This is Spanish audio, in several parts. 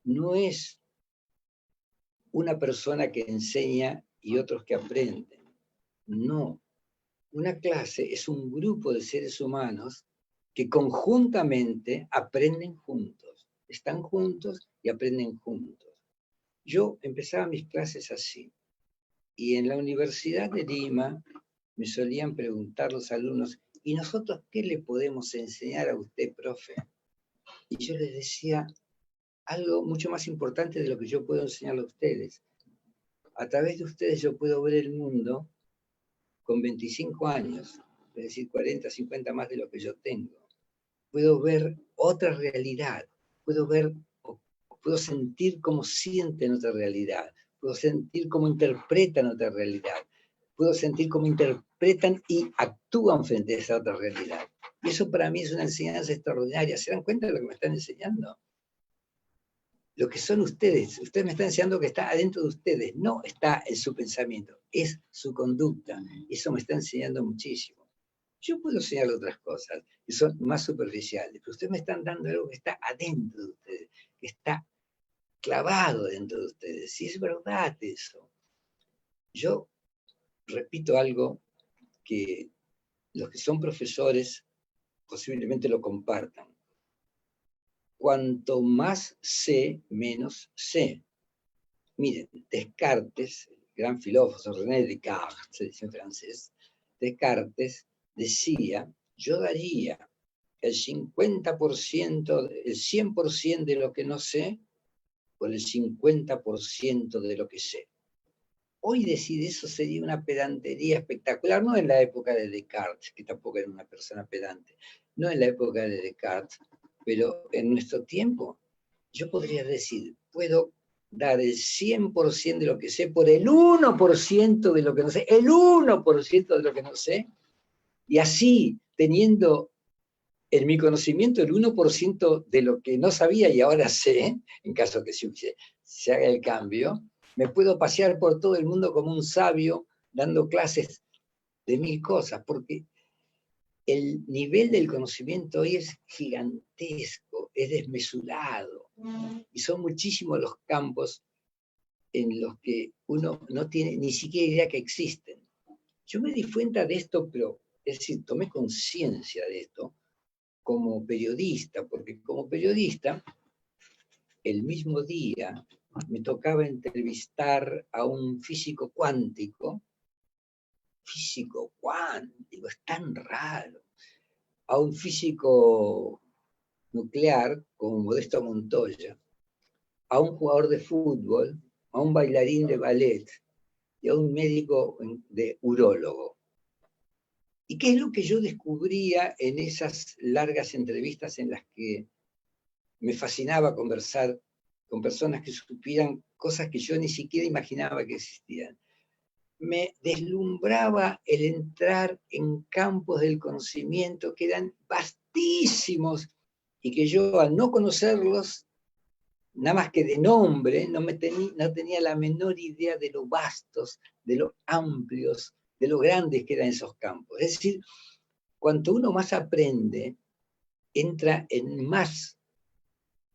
no es una persona que enseña y otros que aprenden. No. Una clase es un grupo de seres humanos que conjuntamente aprenden juntos. Están juntos y aprenden juntos. Yo empezaba mis clases así. Y en la Universidad de Lima me solían preguntar los alumnos, ¿y nosotros qué le podemos enseñar a usted, profe? Y yo les decía algo mucho más importante de lo que yo puedo enseñarle a ustedes. A través de ustedes yo puedo ver el mundo con 25 años, es decir, 40, 50 más de lo que yo tengo. Puedo ver otra realidad, puedo sentir cómo sienten otra realidad, puedo sentir cómo interpretan otra realidad, puedo sentir cómo interpretan y actúan frente a esa otra realidad. Y eso para mí es una enseñanza extraordinaria. ¿Se dan cuenta de lo que me están enseñando? Lo que son ustedes. Ustedes me están enseñando que está adentro de ustedes, no está en su pensamiento, es su conducta. Eso me está enseñando muchísimo. Yo puedo enseñarle otras cosas que son más superficiales, pero ustedes me están dando algo que está adentro de ustedes, que está clavado dentro de ustedes. Y es verdad eso. Yo repito algo que los que son profesores posiblemente lo compartan. Cuanto más sé, menos sé. Miren, Descartes, el gran filósofo René Descartes, se dice en francés, Descartes decía, yo daría el 50%, el 100% de lo que no sé, por el 50% de lo que sé. Hoy decir eso sería una pedantería espectacular, no en la época de Descartes, que tampoco era una persona pedante, no en la época de Descartes, pero en nuestro tiempo, yo podría decir, puedo dar el 100% de lo que sé por el 1% de lo que no sé, el 1% de lo que no sé, y así, teniendo en mi conocimiento el 1% de lo que no sabía y ahora sé, en caso que se haga el cambio, me puedo pasear por todo el mundo como un sabio dando clases de mil cosas, porque el nivel del conocimiento hoy es gigantesco, es desmesurado, y son muchísimos los campos en los que uno no tiene ni siquiera idea que existen. Yo me di cuenta de esto, pero, es decir, tomé conciencia de esto como periodista, porque como periodista, el mismo día me tocaba entrevistar a un físico cuántico, es tan raro, a un físico nuclear como Modesto Montoya, a un jugador de fútbol, a un bailarín de ballet y a un médico de urólogo. ¿Y qué es lo que yo descubría en esas largas entrevistas en las que me fascinaba conversar con personas que supieran cosas que yo ni siquiera imaginaba que existían? Me deslumbraba el entrar en campos del conocimiento que eran vastísimos y que yo, al no conocerlos, nada más que de nombre, no tenía la menor idea de lo vastos, de lo amplios, de lo grandes que eran esos campos. Es decir, cuanto uno más aprende, entra en más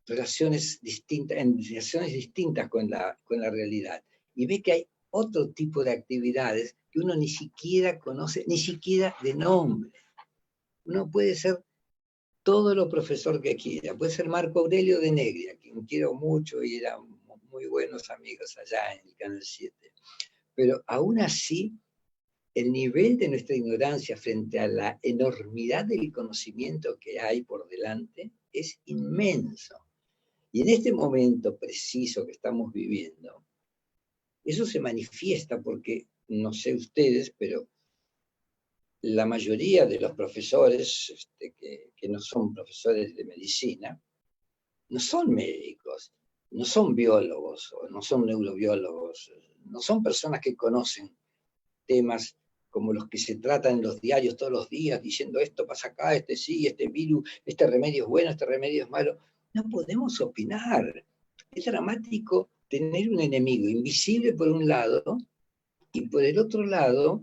relaciones distintas con la realidad, y ve que hay otro tipo de actividades que uno ni siquiera conoce, ni siquiera de nombre. Uno puede ser todo lo profesor que quiera, puede ser Marco Aurelio de Negri, a quien quiero mucho y éramos muy buenos amigos allá en el Canal 7, pero aún así el nivel de nuestra ignorancia frente a la enormidad del conocimiento que hay por delante es inmenso. Y en este momento preciso que estamos viviendo, eso se manifiesta porque, no sé ustedes, pero la mayoría de los profesores que no son profesores de medicina, no son médicos, no son biólogos, no son neurobiólogos, no son personas que conocen temas como los que se tratan en los diarios todos los días, diciendo esto pasa acá, este sí, este virus, este remedio es bueno, este remedio es malo. No podemos opinar. Es dramático tener un enemigo invisible por un lado y por el otro lado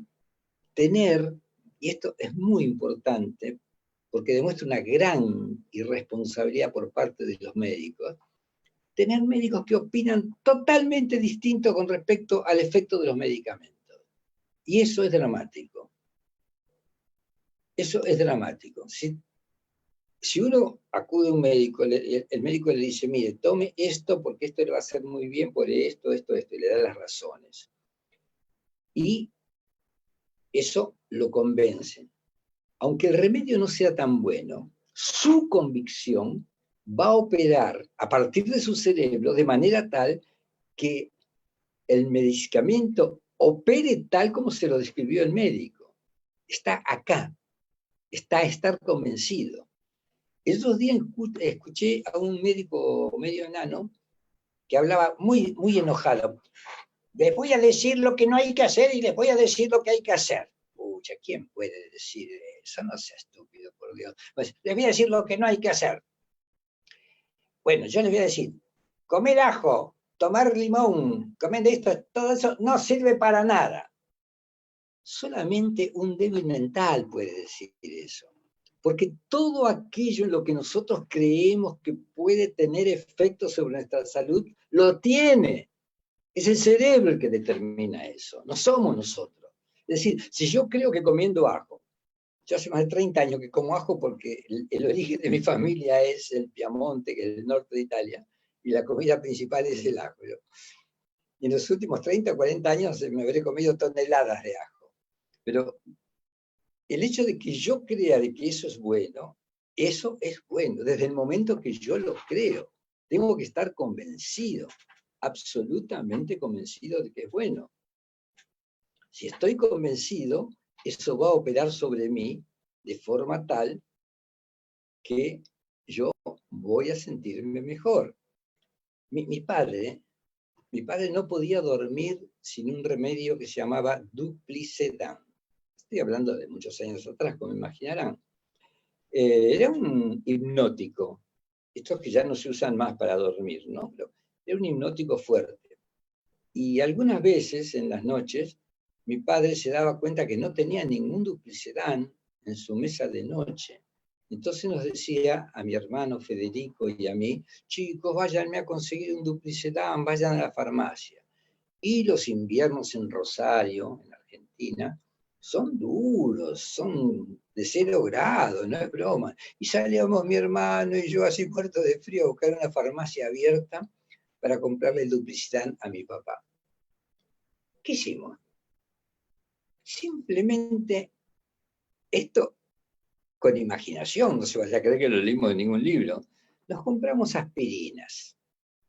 tener, y esto es muy importante porque demuestra una gran irresponsabilidad por parte de los médicos, tener médicos que opinan totalmente distinto con respecto al efecto de los medicamentos. Y eso es dramático. Eso es dramático. Si uno acude a un médico, el médico le dice, mire, tome esto porque esto le va a hacer muy bien por esto, y le da las razones. Y eso lo convence. Aunque el remedio no sea tan bueno, su convicción va a operar a partir de su cerebro de manera tal que el medicamento opere tal como se lo describió el médico. Está acá, está a estar convencido. Esos días escuché a un médico medio enano que hablaba muy, muy enojado. Les voy a decir lo que no hay que hacer y les voy a decir lo que hay que hacer. Pucha, ¿quién puede decir eso? No sea estúpido, por Dios. Pues, les voy a decir lo que no hay que hacer. Bueno, yo les voy a decir, comer ajo, tomar limón, comer esto, todo eso no sirve para nada. Solamente un débil mental puede decir eso. Porque todo aquello en lo que nosotros creemos que puede tener efectos sobre nuestra salud, lo tiene. Es el cerebro el que determina eso, no somos nosotros. Es decir, si yo creo que comiendo ajo, yo hace más de 30 años que como ajo porque el origen de mi familia es el Piamonte, que es el norte de Italia, y la comida principal es el ajo. Y en los últimos 30 o 40 años me habré comido toneladas de ajo. Pero el hecho de que yo crea de que eso es bueno desde el momento que yo lo creo. Tengo que estar convencido, absolutamente convencido de que es bueno. Si estoy convencido, eso va a operar sobre mí de forma tal que yo voy a sentirme mejor. Mi padre no podía dormir sin un remedio que se llamaba Duplicedan. Estoy hablando de muchos años atrás, como imaginarán. Era un hipnótico. Estos que ya no se usan más para dormir, ¿no? Pero era un hipnótico fuerte. Y algunas veces, en las noches, mi padre se daba cuenta que no tenía ningún Duplicedan en su mesa de noche. Entonces nos decía a mi hermano Federico y a mí, chicos, váyanme a conseguir un Duplicedan, vayan a la farmacia. Y los inviernos en Rosario, en Argentina, son duros, son de 0 grados, no es broma. Y salíamos mi hermano y yo así muerto de frío a buscar una farmacia abierta para comprarle el Duplicidad a mi papá. ¿Qué hicimos? Simplemente esto con imaginación, no se vaya a creer que lo leímos de ningún libro. Nos compramos aspirinas.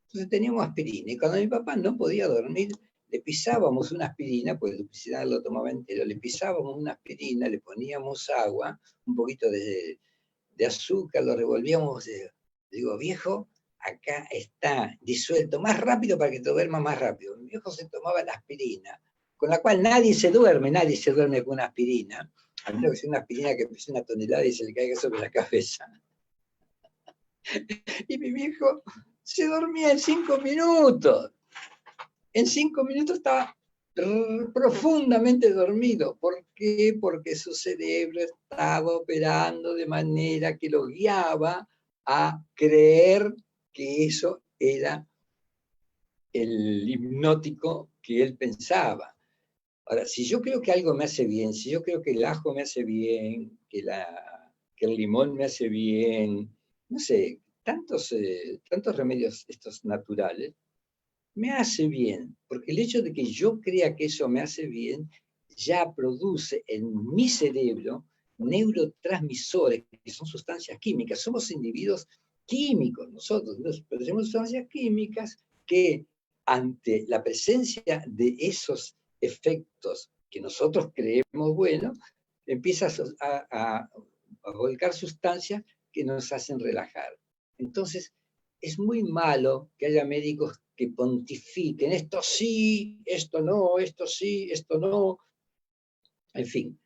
Entonces teníamos aspirina y cuando mi papá no podía dormir, le pisábamos una aspirina, pues el Duplicidad lo tomaba entero, le pisábamos una aspirina, le poníamos agua, un poquito de azúcar, lo revolvíamos. Digo, viejo, acá está disuelto, más rápido para que te duerma más rápido. Mi viejo se tomaba la aspirina, con la cual nadie se duerme con una aspirina, a menos que sea una aspirina que pese 1 tonelada y se le caiga sobre la cabeza. Y mi viejo se dormía en 5 minutos. En 5 minutos estaba profundamente dormido. ¿Por qué? Porque su cerebro estaba operando de manera que lo guiaba a creer que eso era el hipnótico que él pensaba. Ahora, si yo creo que algo me hace bien, si yo creo que el ajo me hace bien, que el limón me hace bien, no sé, tantos remedios estos naturales, me hace bien, porque el hecho de que yo crea que eso me hace bien, ya produce en mi cerebro neurotransmisores, que son sustancias químicas. Somos individuos químicos nosotros, pero tenemos sustancias químicas que ante la presencia de esos efectos que nosotros creemos buenos, empiezas a volcar sustancias que nos hacen relajar. Entonces, es muy malo que haya médicos que pontifiquen, esto sí, esto no, esto sí, esto no. En fin,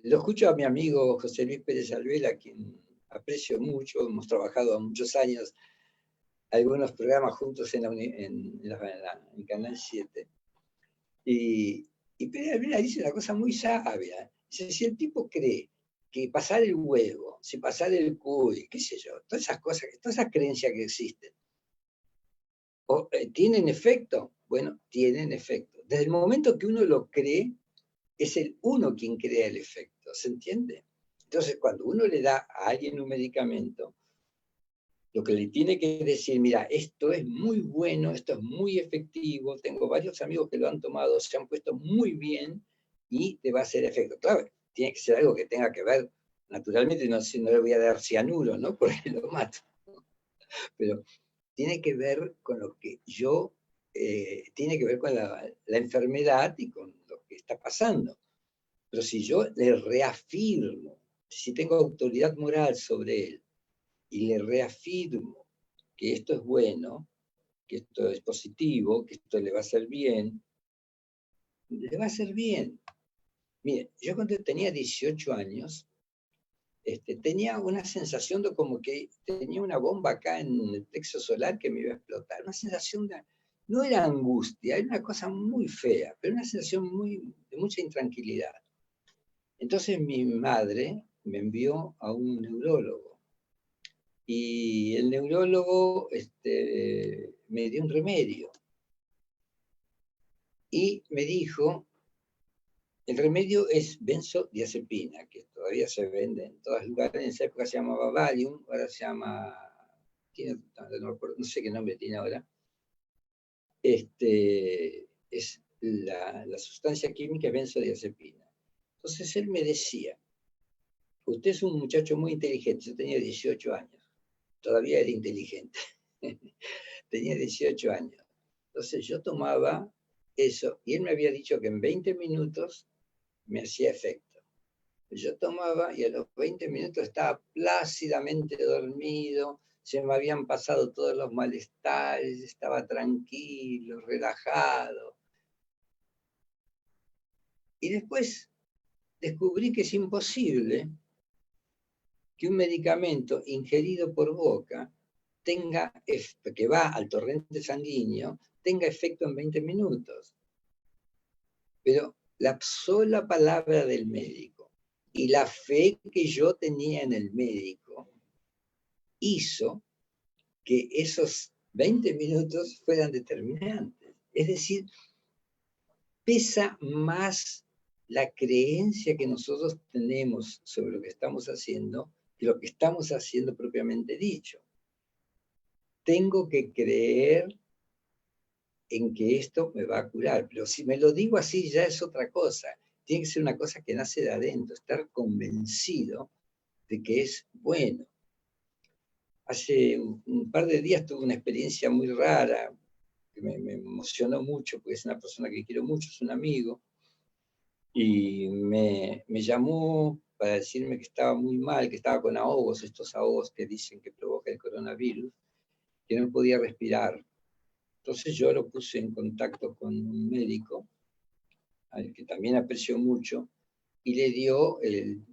lo escucho a mi amigo José Luis Pérez Alvela, a quien aprecio mucho, hemos trabajado muchos años, algunos programas juntos en Canal 7. Y Pérez Alvela dice una cosa muy sabia. Dice, si el tipo cree que pasar el huevo, si pasar el cuy, qué sé yo, todas esas cosas, todas esas creencias que existen, ¿Tienen efecto? Bueno, tienen efecto. Desde el momento que uno lo cree, es el uno quien crea el efecto, ¿se entiende? Entonces, cuando uno le da a alguien un medicamento, lo que le tiene que decir, mira, esto es muy bueno, esto es muy efectivo, tengo varios amigos que lo han tomado, se han puesto muy bien y te va a hacer efecto. Claro, tiene que ser algo que tenga que ver, naturalmente no le voy a dar cianuro, ¿no? Porque lo mato. Pero tiene que ver con lo que yo, tiene que ver con la enfermedad y con lo que está pasando. Pero si yo le reafirmo, si tengo autoridad moral sobre él y le reafirmo que esto es bueno, que esto es positivo, que esto le va a hacer bien, le va a hacer bien. Mire, yo cuando tenía 18 años, tenía una sensación de como que tenía una bomba acá en el plexo solar que me iba a explotar. Una sensación de, no era angustia, era una cosa muy fea, pero una sensación de mucha intranquilidad. Entonces mi madre me envió a un neurólogo y el neurólogo me dio un remedio y me dijo, el remedio es benzodiazepina, que todavía se vende en todos lugares. En esa época se llamaba Valium, ahora se llama, no sé qué nombre tiene ahora. Es la sustancia química es benzodiazepina. Entonces él me decía, usted es un muchacho muy inteligente, yo tenía 18 años, todavía era inteligente, tenía 18 años. Entonces yo tomaba eso y él me había dicho que en 20 minutos me hacía efecto. Yo tomaba y a los 20 minutos estaba plácidamente dormido, se me habían pasado todos los malestares, estaba tranquilo, relajado. Y después descubrí que es imposible que un medicamento ingerido por boca que va al torrente sanguíneo, tenga efecto en 20 minutos. Pero la sola palabra del médico y la fe que yo tenía en el médico hizo que esos 20 minutos fueran determinantes. Es decir, pesa más la creencia que nosotros tenemos sobre lo que estamos haciendo que lo que estamos haciendo propiamente dicho. Tengo que creer en que esto me va a curar, pero si me lo digo así ya es otra cosa. Tiene que ser una cosa que nace de adentro, estar convencido de que es bueno. Hace un par de días tuve una experiencia muy rara, que me emocionó mucho, porque es una persona que quiero mucho, es un amigo, y me llamó para decirme que estaba muy mal, que estaba con ahogos, estos ahogos que dicen que provoca el coronavirus, que no podía respirar. Entonces yo lo puse en contacto con un médico, al que también aprecio mucho, y le dio el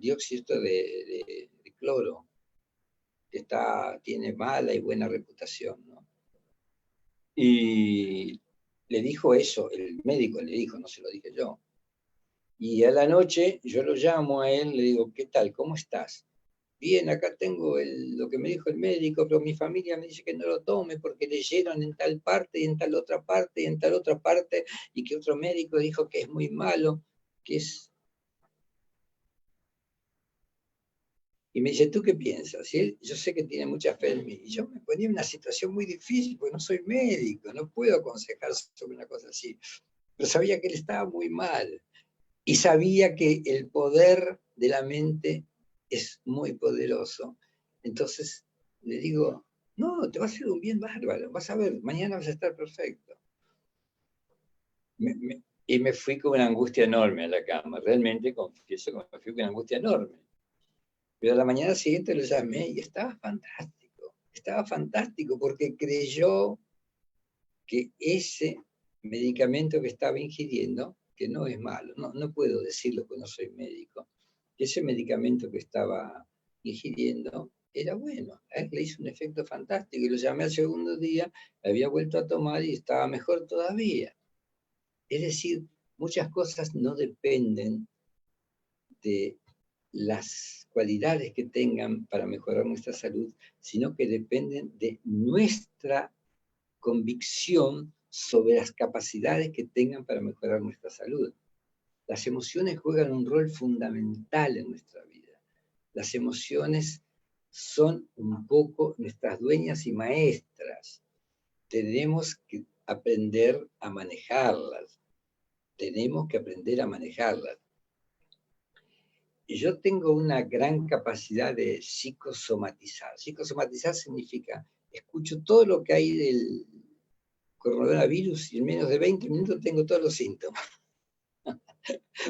dióxido de cloro, que tiene mala y buena reputación, ¿no? Y le dijo eso, el médico le dijo, no se lo dije yo. Y a la noche yo lo llamo a él, le digo, ¿qué tal? ¿Cómo estás? Bien, acá tengo lo que me dijo el médico, pero mi familia me dice que no lo tome porque leyeron en tal parte y en tal otra parte y en tal otra parte y que otro médico dijo que es muy malo, que es... Y me dice, ¿tú qué piensas? Y él, yo sé que tiene mucha fe en mí. Y yo me ponía en una situación muy difícil porque no soy médico, no puedo aconsejar sobre una cosa así. Pero sabía que él estaba muy mal. Y sabía que el poder de la mente es muy poderoso. Entonces le digo, no, te va a hacer un bien bárbaro, vas a ver, mañana vas a estar perfecto. Y me fui con una angustia enorme a la cama, realmente confieso que me fui con una angustia enorme. Pero a la mañana siguiente lo llamé y estaba fantástico porque creyó que ese medicamento que estaba ingiriendo, que no es malo, no puedo decirlo porque no soy médico, que ese medicamento que estaba ingiriendo era bueno, a él le hizo un efecto fantástico y lo llamé al segundo día, había vuelto a tomar y estaba mejor todavía. Es decir, muchas cosas no dependen de las cualidades que tengan para mejorar nuestra salud, sino que dependen de nuestra convicción sobre las capacidades que tengan para mejorar nuestra salud. Las emociones juegan un rol fundamental en nuestra vida. Las emociones son un poco nuestras dueñas y maestras. Tenemos que aprender a manejarlas. Tenemos que aprender a manejarlas. Yo tengo una gran capacidad de psicosomatizar. Psicosomatizar significa, escucho todo lo que hay del coronavirus y en menos de 20 minutos tengo todos los síntomas.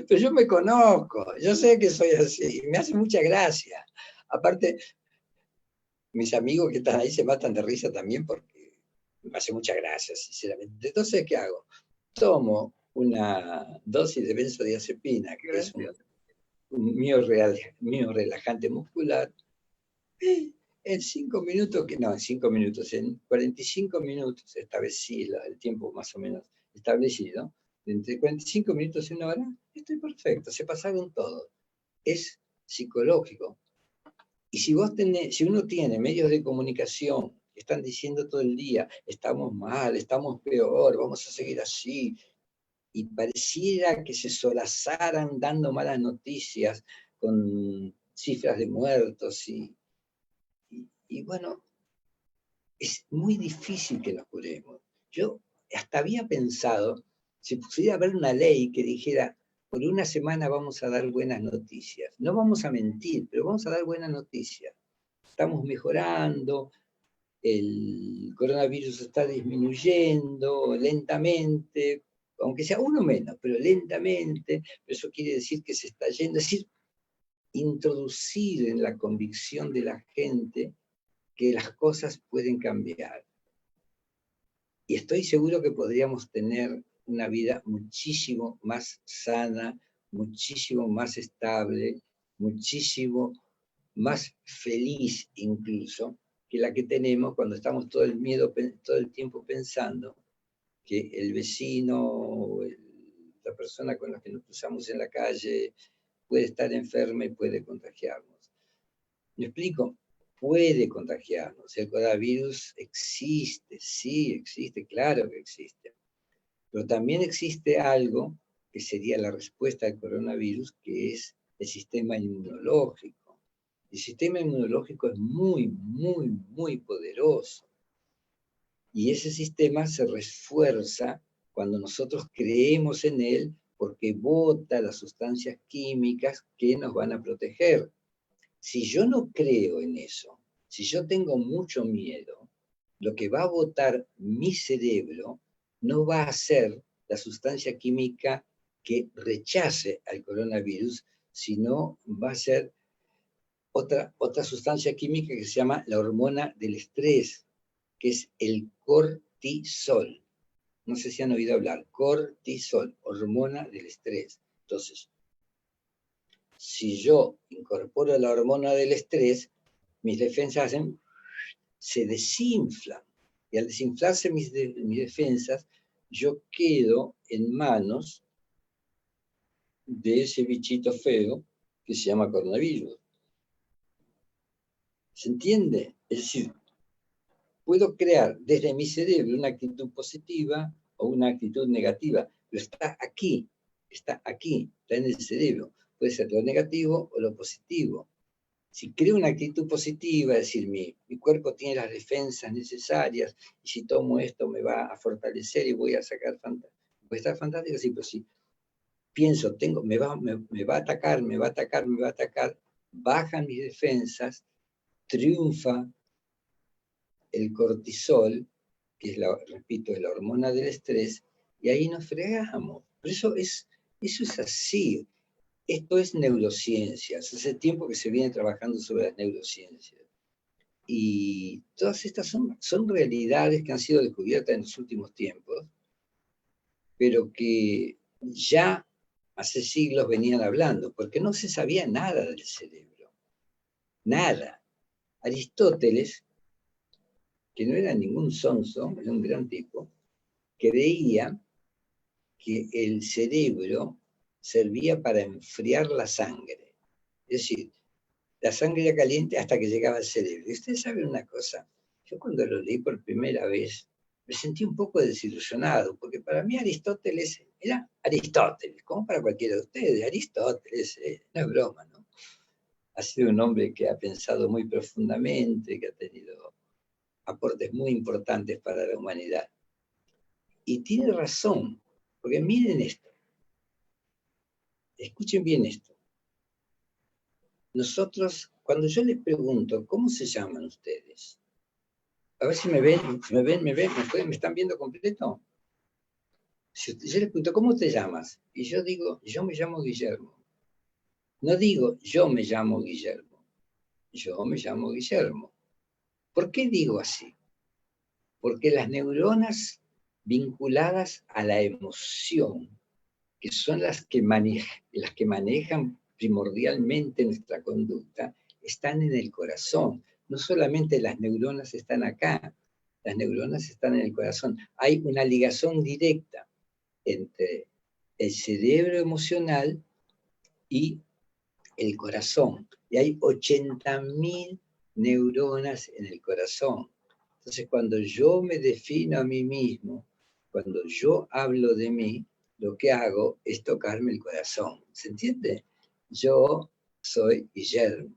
Pero yo me conozco, yo sé que soy así, y me hace mucha gracia. Aparte, mis amigos que están ahí se matan de risa también porque me hace mucha gracia, sinceramente. Entonces, ¿qué hago? Tomo una dosis de benzodiazepina, que es un miorelajante muscular, en 5 minutos, en 5 minutos, en 45 minutos, esta vez sí, el tiempo más o menos establecido, entre 45 minutos y 1 hora, estoy perfecto, se pasaron todo. Es psicológico. Y si uno tiene medios de comunicación que están diciendo todo el día, estamos mal, estamos peor, vamos a seguir así, y pareciera que se solazaran dando malas noticias con cifras de muertos, y bueno, es muy difícil que nos curemos. Yo hasta había pensado, si pudiera haber una ley que dijera, por una semana vamos a dar buenas noticias. No vamos a mentir, pero vamos a dar buenas noticias. Estamos mejorando, el coronavirus está disminuyendo lentamente, aunque sea uno menos, pero lentamente, pero eso quiere decir que se está yendo, es decir, introducir en la convicción de la gente que las cosas pueden cambiar. Y estoy seguro que podríamos tener una vida muchísimo más sana, muchísimo más estable, muchísimo más feliz incluso, que la que tenemos cuando estamos todo el tiempo pensando que el vecino, la persona con la que nos cruzamos en la calle, puede estar enferma y puede contagiarnos. ¿Me explico? Puede contagiarnos. El coronavirus existe, sí existe, claro que existe. Pero también existe algo que sería la respuesta al coronavirus, que es el sistema inmunológico. El sistema inmunológico es muy, muy, muy poderoso. Y ese sistema se refuerza cuando nosotros creemos en él porque bota las sustancias químicas que nos van a proteger. Si yo no creo en eso, si yo tengo mucho miedo, lo que va a botar mi cerebro no va a ser la sustancia química que rechace al coronavirus, sino va a ser otra sustancia química que se llama la hormona del estrés, que es el cortisol. No sé si han oído hablar, cortisol, hormona del estrés. Entonces, si yo incorporo la hormona del estrés, mis defensas se desinflan. Y al desinflarse mis defensas, yo quedo en manos de ese bichito feo que se llama coronavirus. ¿Se entiende? Es decir, puedo crear desde mi cerebro una actitud positiva o una actitud negativa, pero está aquí, está en el cerebro. Puede ser lo negativo o lo positivo. Si creo una actitud positiva, es decir, mi cuerpo tiene las defensas necesarias, y si tomo esto me va a fortalecer y voy a estar fantástico, sí, pero si pienso, me va a atacar, bajan mis defensas, triunfa el cortisol, que es repito, es la hormona del estrés, y ahí nos fregamos. Pero eso es así. Esto es neurociencias. Hace tiempo que se viene trabajando sobre las neurociencias. Y todas estas son realidades que han sido descubiertas en los últimos tiempos, pero que ya hace siglos venían hablando, porque no se sabía nada del cerebro. Nada. Aristóteles, que no era ningún sonso, era un gran tipo, creía que el cerebro servía para enfriar la sangre. Es decir, la sangre era caliente hasta que llegaba al cerebro. Y ustedes saben una cosa, yo cuando lo leí por primera vez, me sentí un poco desilusionado, porque para mí Aristóteles era Aristóteles, como para cualquiera de ustedes, Aristóteles, no es broma, ¿no? Ha sido un hombre que ha pensado muy profundamente, que ha tenido aportes muy importantes para la humanidad. Y tiene razón, porque miren esto, escuchen bien esto. Nosotros, cuando yo les pregunto, ¿cómo se llaman ustedes? A ver si me ven, ¿me están viendo completo? Si yo les pregunto, ¿cómo te llamas? Y yo digo, yo me llamo Guillermo. No digo, yo me llamo Guillermo. Yo me llamo Guillermo. ¿Por qué digo así? Porque las neuronas vinculadas a la emoción, que son las que manejan primordialmente nuestra conducta, están en el corazón. No solamente las neuronas están acá, las neuronas están en el corazón. Hay una ligación directa entre el cerebro emocional y el corazón. Y hay 80.000 neuronas en el corazón. Entonces, cuando yo me defino a mí mismo, cuando yo hablo de mí, lo que hago es tocarme el corazón. ¿Se entiende? Yo soy Guillermo.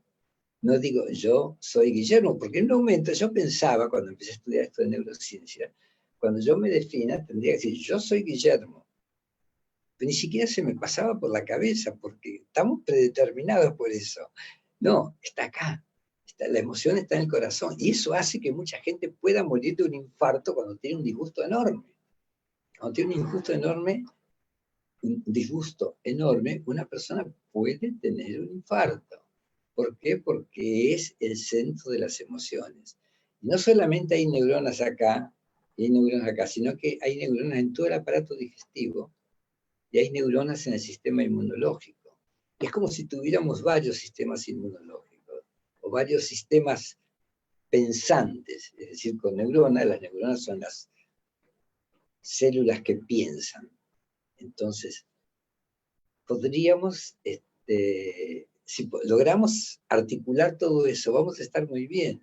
No digo yo soy Guillermo, porque en un momento yo pensaba, cuando empecé a estudiar esto de neurociencia, cuando yo me defina, tendría que decir yo soy Guillermo. Pero ni siquiera se me pasaba por la cabeza, porque estamos predeterminados por eso. No, está acá. La emoción está en el corazón. Y eso hace que mucha gente pueda morir de un infarto cuando tiene un disgusto enorme. Cuando tiene un disgusto enorme, una persona puede tener un infarto. ¿Por qué? Porque es el centro de las emociones. Y no solamente hay neuronas acá, sino que hay neuronas en todo el aparato digestivo, y hay neuronas en el sistema inmunológico. Es como si tuviéramos varios sistemas inmunológicos o varios sistemas pensantes, es decir, con neuronas, las neuronas son las células que piensan. Entonces, podríamos, si logramos articular todo eso, vamos a estar muy bien.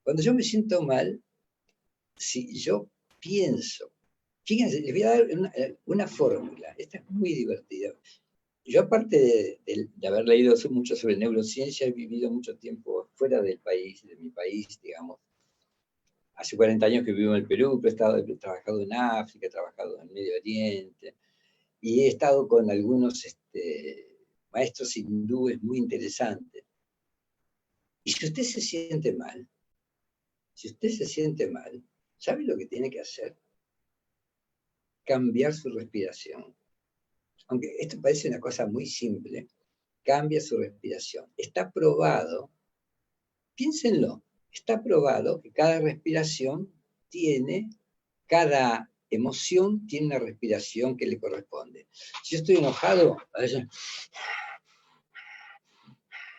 Cuando yo me siento mal, si yo pienso, fíjense, les voy a dar una fórmula, esta es muy divertida. Yo, aparte de haber leído mucho sobre neurociencia, he vivido mucho tiempo fuera del país, de mi país, digamos. Hace 40 años que vivo en el Perú, pero he trabajado en África, he trabajado en Medio Oriente, y he estado con algunos maestros hindúes muy interesantes. Y si usted se siente mal, ¿sabe lo que tiene que hacer? Cambiar su respiración. Aunque esto parece una cosa muy simple, cambia su respiración. Está probado, piénsenlo, está probado que cada respiración cada emoción tiene una respiración que le corresponde. Si yo estoy enojado,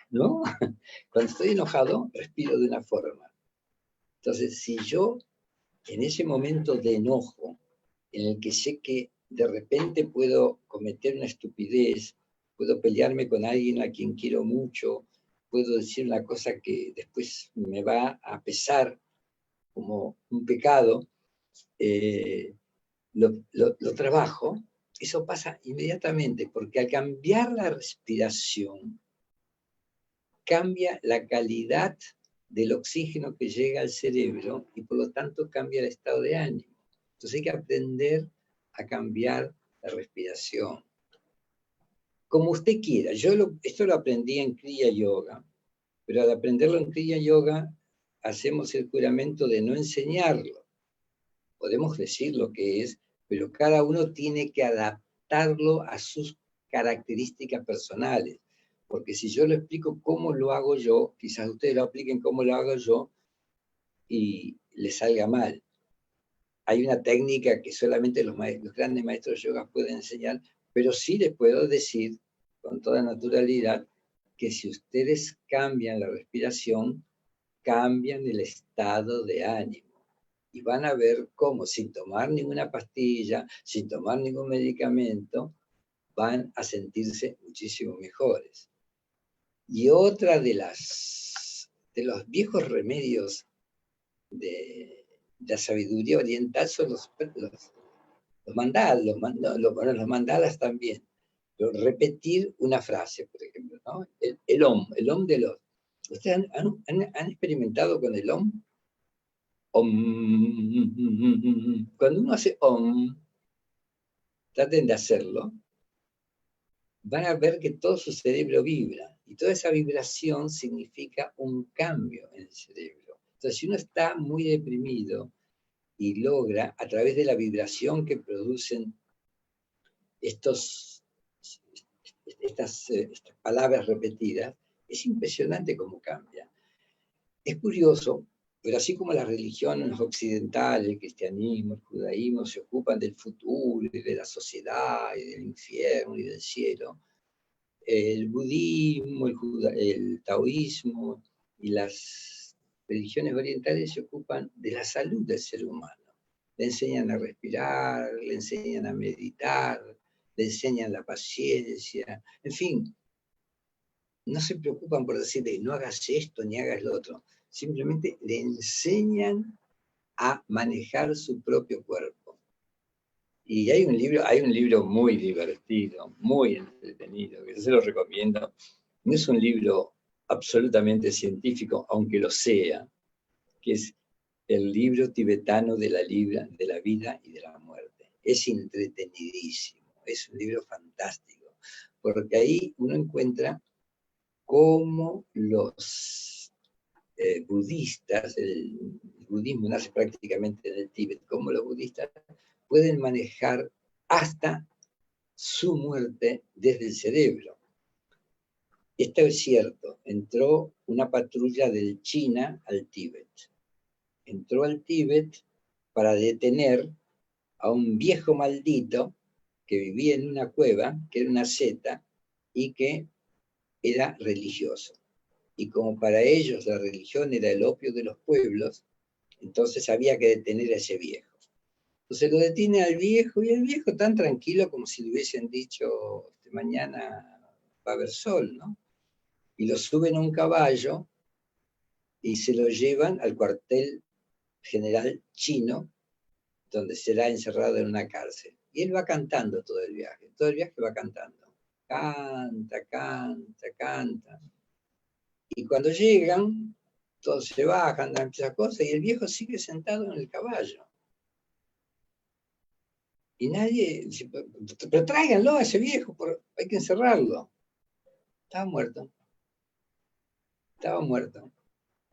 ¿no? Cuando estoy enojado, respiro de una forma. Entonces, si yo en ese momento de enojo, en el que sé que de repente puedo cometer una estupidez, puedo pelearme con alguien a quien quiero mucho, puedo decir una cosa que después me va a pesar como un pecado, lo trabajo, eso pasa inmediatamente, porque al cambiar la respiración, cambia la calidad del oxígeno que llega al cerebro y por lo tanto cambia el estado de ánimo. Entonces hay que aprender a cambiar la respiración. Como usted quiera. Esto lo aprendí en Kriya Yoga, pero al aprenderlo en Kriya Yoga hacemos el juramento de no enseñarlo. Podemos decir lo que es, pero cada uno tiene que adaptarlo a sus características personales. Porque si yo lo explico cómo lo hago yo, quizás ustedes lo apliquen como lo hago yo y les salga mal. Hay una técnica que solamente los grandes maestros de yoga pueden enseñar, pero sí les puedo decir con toda naturalidad que si ustedes cambian la respiración, cambian el estado de ánimo. Y van a ver cómo, sin tomar ninguna pastilla, sin tomar ningún medicamento, van a sentirse muchísimo mejores. Y otra de los viejos remedios de la sabiduría oriental son los mandalas, los mandalas también. Pero repetir una frase, por ejemplo, ¿no? El om de los. ¿Ustedes han experimentado con el om? Om. Cuando uno hace om, traten de hacerlo, van a ver que todo su cerebro vibra. Y toda esa vibración significa un cambio en el cerebro. Entonces, si uno está muy deprimido y logra, a través de la vibración que producen estas palabras repetidas, es impresionante cómo cambia. Es curioso, pero así como las religiones occidentales, el cristianismo, el judaísmo, se ocupan del futuro y de la sociedad y del infierno y del cielo, el budismo, el taoísmo y las religiones orientales se ocupan de la salud del ser humano. Le enseñan a respirar, le enseñan a meditar, le enseñan la paciencia, en fin, no se preocupan por decirle no hagas esto ni hagas lo otro, simplemente le enseñan a manejar su propio cuerpo. Y hay un libro muy divertido, muy entretenido, que yo se lo recomiendo. No es un libro absolutamente científico, aunque lo sea, que es el libro tibetano de la vida y de la muerte. Es entretenidísimo, es un libro fantástico, porque ahí uno encuentra cómo los budistas, el budismo nace prácticamente en el Tíbet, cómo los budistas pueden manejar hasta su muerte desde el cerebro. Esto es cierto, entró una patrulla de China al Tíbet. Entró al Tíbet para detener a un viejo maldito que vivía en una cueva, que era una seta, y que era religioso. Y como para ellos la religión era el opio de los pueblos, entonces había que detener a ese viejo. Entonces lo detiene al viejo, y el viejo tan tranquilo como si le hubiesen dicho, mañana va a haber sol, ¿no? Y lo suben a un caballo y se lo llevan al cuartel general chino, donde será encerrado en una cárcel. Y él va cantando todo el viaje va cantando. Canta, canta, canta. Y cuando llegan, todos se bajan, dan esas cosas, y el viejo sigue sentado en el caballo. Y nadie dice, pero tráiganlo a ese viejo, hay que encerrarlo. Estaba muerto. Estaba muerto.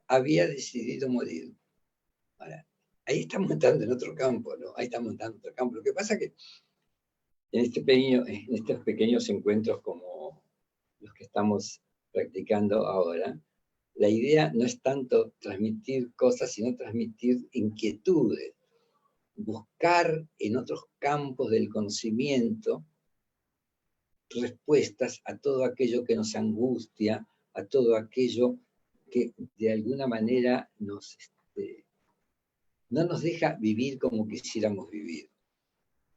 Había decidido morir. Ahora, ahí estamos entrando en otro campo, ¿no? Ahí estamos entrando en otro campo. Lo que pasa es que en estos pequeños encuentros como los que estamos practicando ahora, la idea no es tanto transmitir cosas, sino transmitir inquietudes, buscar en otros campos del conocimiento respuestas a todo aquello que nos angustia, a todo aquello que de alguna manera no nos deja vivir como quisiéramos vivir.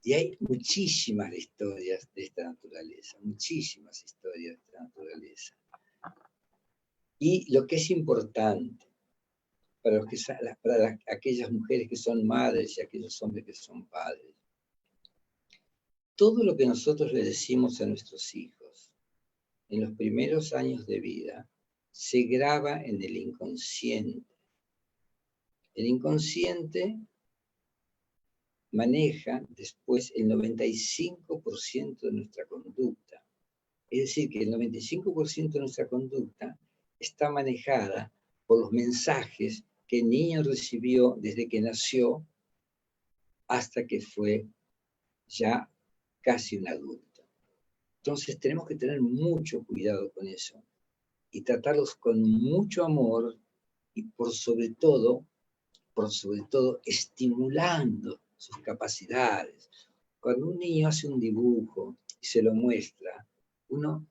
Y hay muchísimas historias de esta naturaleza, muchísimas historias de esta naturaleza. Y lo que es importante para aquellas mujeres que son madres y aquellos hombres que son padres, todo lo que nosotros le decimos a nuestros hijos en los primeros años de vida se graba en el inconsciente. El inconsciente maneja después el 95% de nuestra conducta. Es decir, que el 95% de nuestra conducta está manejada por los mensajes que el niño recibió desde que nació hasta que fue ya casi un adulto. Entonces tenemos que tener mucho cuidado con eso y tratarlos con mucho amor y por sobre todo estimulando sus capacidades. Cuando un niño hace un dibujo y se lo muestra, uno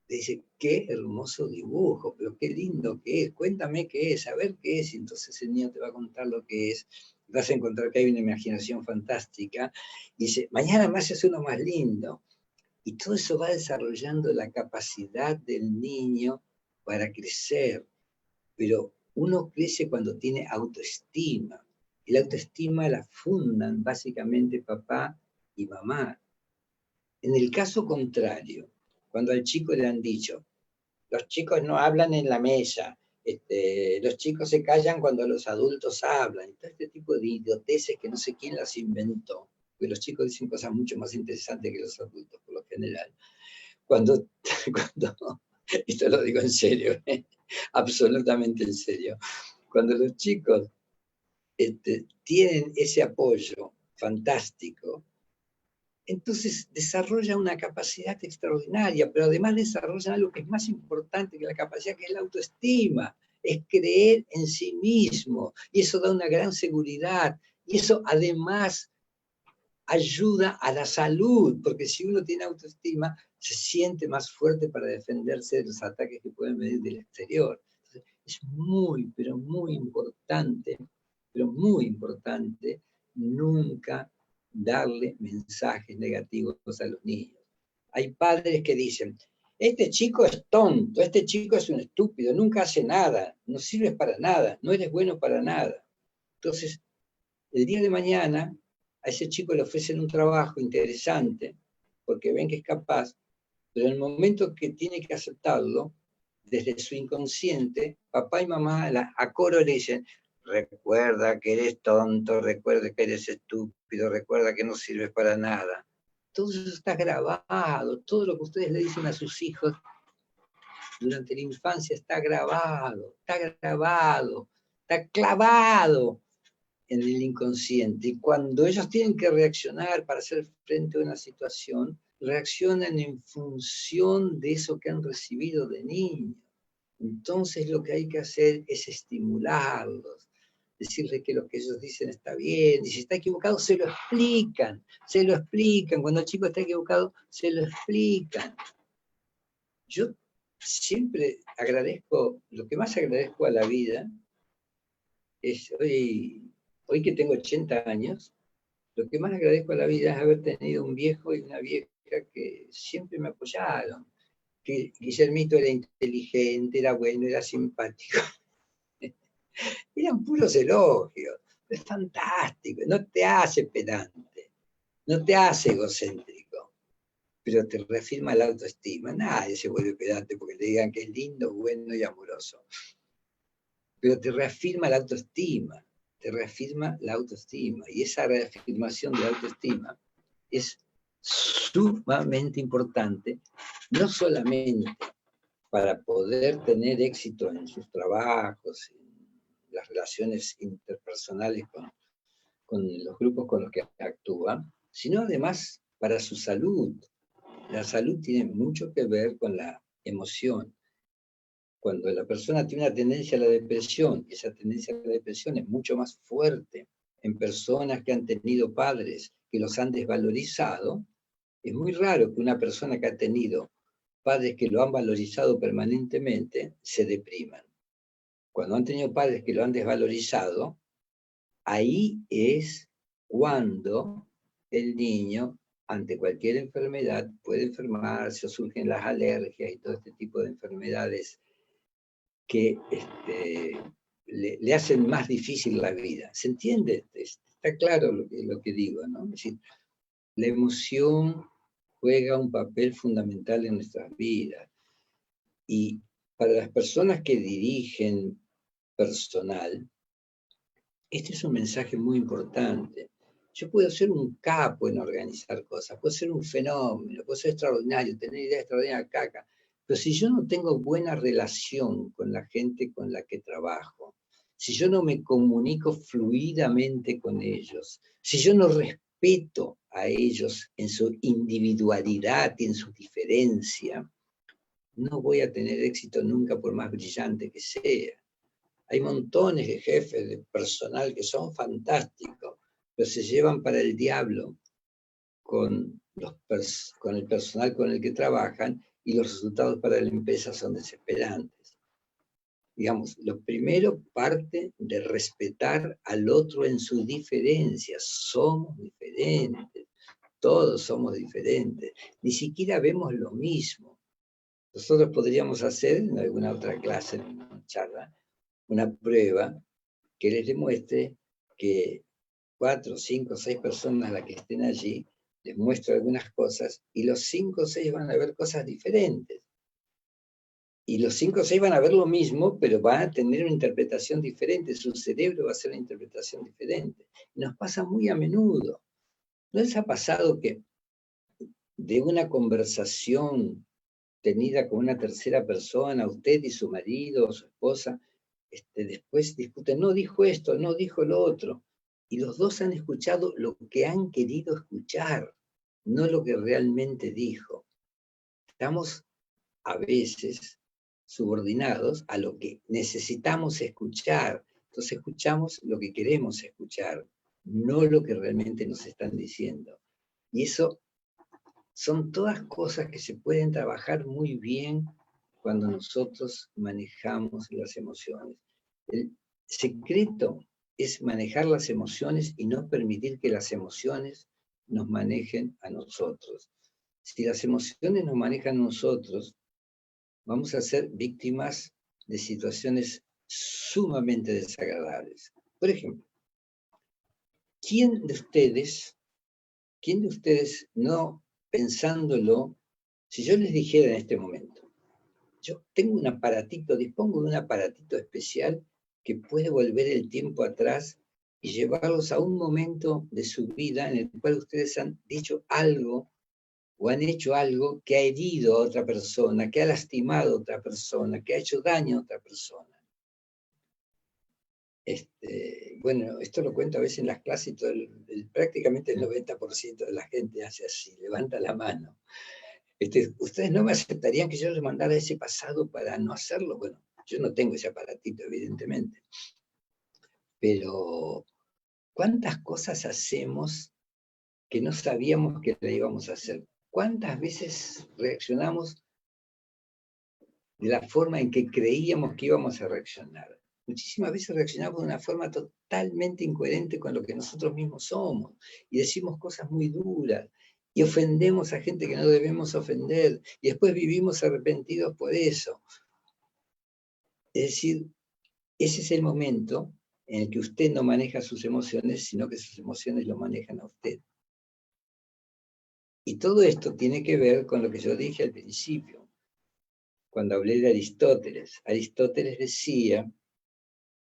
dice, qué hermoso dibujo, pero qué lindo que es, cuéntame qué es, a ver qué es, y entonces el niño te va a contar lo que es, vas a encontrar que hay una imaginación fantástica, y dice, mañana me haces uno más lindo, y todo eso va desarrollando la capacidad del niño para crecer, pero uno crece cuando tiene autoestima, Y la autoestima la fundan básicamente papá y mamá. En el caso contrario, cuando al chico le han dicho, los chicos no hablan en la mesa, los chicos se callan cuando los adultos hablan, todo este tipo de idioteces que no sé quién las inventó, porque los chicos dicen cosas mucho más interesantes que los adultos, por lo general. Cuando esto lo digo en serio, absolutamente en serio, cuando los chicos tienen ese apoyo fantástico, entonces desarrollan una capacidad extraordinaria, pero además desarrollan algo que es más importante que la capacidad, que es la autoestima, es creer en sí mismo, y eso da una gran seguridad, y eso además ayuda a la salud, porque si uno tiene autoestima, se siente más fuerte para defenderse de los ataques que pueden venir del exterior. Entonces, es muy, pero muy importante, nunca darle mensajes negativos a los niños. Hay padres que dicen, este chico es tonto, este chico es un estúpido, nunca hace nada, no sirves para nada, no eres bueno para nada. Entonces, el día de mañana, a ese chico le ofrecen un trabajo interesante, porque ven que es capaz, pero en el momento que tiene que aceptarlo, desde su inconsciente, papá y mamá a coro le dicen, recuerda que eres tonto, recuerda que eres estúpido, recuerda que no sirves para nada. Todo eso está grabado, todo lo que ustedes le dicen a sus hijos durante la infancia está grabado, está clavado en el inconsciente. Y cuando ellos tienen que reaccionar para hacer frente a una situación, reaccionan en función de eso que han recibido de niños. Entonces lo que hay que hacer es estimularlos, decirles que lo que ellos dicen está bien, y si está equivocado se lo explican, cuando el chico está equivocado se lo explican. Yo siempre agradezco, lo que más agradezco a la vida es hoy que tengo 80 años, lo que más agradezco a la vida es haber tenido un viejo y una vieja que siempre me apoyaron, que Guillermito era inteligente, era bueno, era simpático. Eran puros elogios. Es fantástico, no te hace pedante, no te hace egocéntrico, pero te reafirma la autoestima. Nadie se vuelve pedante porque le digan que es lindo, bueno y amoroso. Pero te reafirma la autoestima, y esa reafirmación de la autoestima es sumamente importante, no solamente para poder tener éxito en sus trabajos, en las relaciones interpersonales con los grupos con los que actúa, sino además para su salud. La salud tiene mucho que ver con la emoción. Cuando la persona tiene una tendencia a la depresión, esa tendencia a la depresión es mucho más fuerte en personas que han tenido padres que los han desvalorizado. Es muy raro que una persona que ha tenido padres que lo han valorizado permanentemente se depriman. Cuando han tenido padres que lo han desvalorizado, ahí es cuando el niño, ante cualquier enfermedad, puede enfermarse o surgen las alergias y todo este tipo de enfermedades que le hacen más difícil la vida. ¿Se entiende? Está claro lo que digo, ¿no? Es decir, la emoción juega un papel fundamental en nuestras vidas. Y para las personas que dirigen personal, este es un mensaje muy importante. Yo puedo ser un capo en organizar cosas, puedo ser un fenómeno, puedo ser extraordinario, tener ideas extraordinarias, caca, pero si yo no tengo buena relación con la gente con la que trabajo, si yo no me comunico fluidamente con ellos, si yo no respeto a ellos en su individualidad y en su diferencia, no voy a tener éxito nunca por más brillante que sea. Hay montones de jefes de personal que son fantásticos, pero se llevan para el diablo con el personal con el que trabajan y los resultados para la empresa son desesperantes. Digamos, lo primero parte de respetar al otro en su diferencia. Somos diferentes, todos somos diferentes, ni siquiera vemos lo mismo. Nosotros podríamos hacer en alguna otra clase, en una charla, una prueba que les demuestre que 4, 5, 6 personas las que estén allí, les muestro algunas cosas, y los 5 o 6 van a ver cosas diferentes. Y los 5 o 6 van a ver lo mismo, pero van a tener una interpretación diferente, su cerebro va a hacer una interpretación diferente. Y nos pasa muy a menudo. ¿No les ha pasado que de una conversación tenida con una tercera persona, usted y su marido o su esposa, después discuten, no dijo esto, no dijo lo otro, y los dos han escuchado lo que han querido escuchar, no lo que realmente dijo? Estamos a veces subordinados a lo que necesitamos escuchar, entonces escuchamos lo que queremos escuchar, no lo que realmente nos están diciendo. Y eso son todas cosas que se pueden trabajar muy bien cuando nosotros manejamos las emociones. El secreto es manejar las emociones y no permitir que las emociones nos manejen a nosotros. Si las emociones nos manejan a nosotros, vamos a ser víctimas de situaciones sumamente desagradables. Por ejemplo, ¿quién de ustedes no pensándolo, si yo les dijera en este momento, yo tengo un aparatito, dispongo de un aparatito especial que puede volver el tiempo atrás y llevarlos a un momento de su vida en el cual ustedes han dicho algo o han hecho algo que ha herido a otra persona, que ha lastimado a otra persona, que ha hecho daño a otra persona? Bueno, esto lo cuento a veces en las clases y todo prácticamente el 90% de la gente hace así, levanta la mano. ¿Ustedes no me aceptarían que yo les mandara ese pasado para no hacerlo? Bueno, yo no tengo ese aparatito, evidentemente. Pero, ¿cuántas cosas hacemos que no sabíamos que le íbamos a hacer? ¿Cuántas veces reaccionamos de la forma en que creíamos que íbamos a reaccionar? Muchísimas veces reaccionamos de una forma totalmente incoherente con lo que nosotros mismos somos y decimos cosas muy duras y ofendemos a gente que no debemos ofender y después vivimos arrepentidos por eso. Es decir, ese es el momento en el que usted no maneja sus emociones, sino que sus emociones lo manejan a usted. Y todo esto tiene que ver con lo que yo dije al principio, cuando hablé de Aristóteles. Aristóteles decía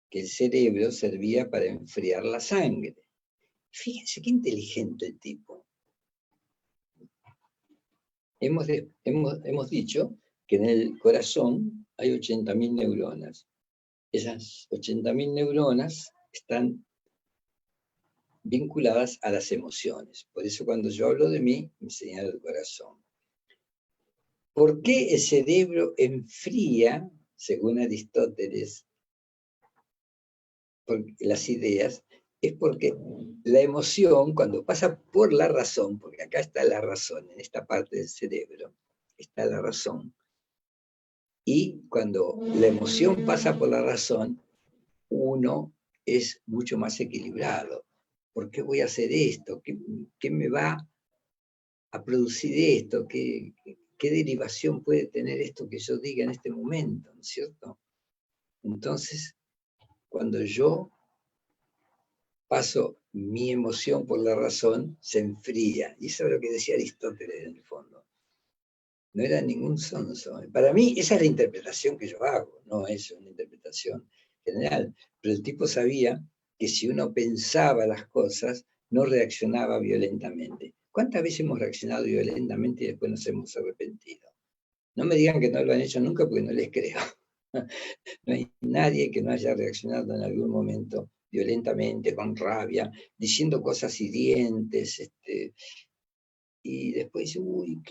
que el cerebro servía para enfriar la sangre. Fíjense qué inteligente el tipo. Hemos dicho que en el corazón hay 80.000 neuronas. Esas 80.000 neuronas están vinculadas a las emociones. Por eso cuando yo hablo de mí, me señala el corazón. ¿Por qué el cerebro enfría, según Aristóteles, las ideas? Es porque la emoción, cuando pasa por la razón, porque acá está la razón, en esta parte del cerebro, está la razón, y cuando la emoción pasa por la razón, uno es mucho más equilibrado. ¿Por qué voy a hacer esto? ¿Qué me va a producir esto? ¿Qué derivación puede tener esto que yo diga en este momento? ¿No es cierto? Entonces, cuando yo paso mi emoción por la razón, se enfría. Y eso es lo que decía Aristóteles en el fondo. No era ningún sonso. Para mí, esa es la interpretación que yo hago, no es una interpretación general. Pero el tipo sabía que si uno pensaba las cosas, no reaccionaba violentamente. ¿Cuántas veces hemos reaccionado violentamente y después nos hemos arrepentido? No me digan que no lo han hecho nunca porque no les creo. No hay nadie que no haya reaccionado en algún momento violentamente, con rabia, diciendo cosas hirientes, y después dice, uy,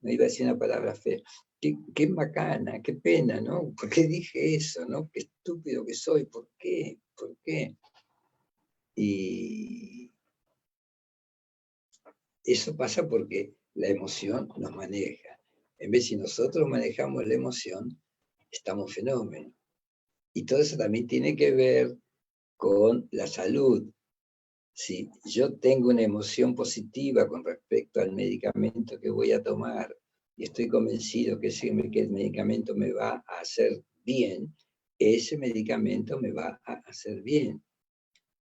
me iba a decir una palabra fea, qué macana, qué pena, ¿no? ¿Por qué dije eso, no? Qué estúpido que soy, ¿por qué? ¿Por qué? Y eso pasa porque la emoción nos maneja. En vez si nosotros manejamos la emoción, estamos fenómenos. Y todo eso también tiene que ver con la salud. Si yo tengo una emoción positiva con respecto al medicamento que voy a tomar y estoy convencido que el medicamento me va a hacer bien, ese medicamento me va a hacer bien.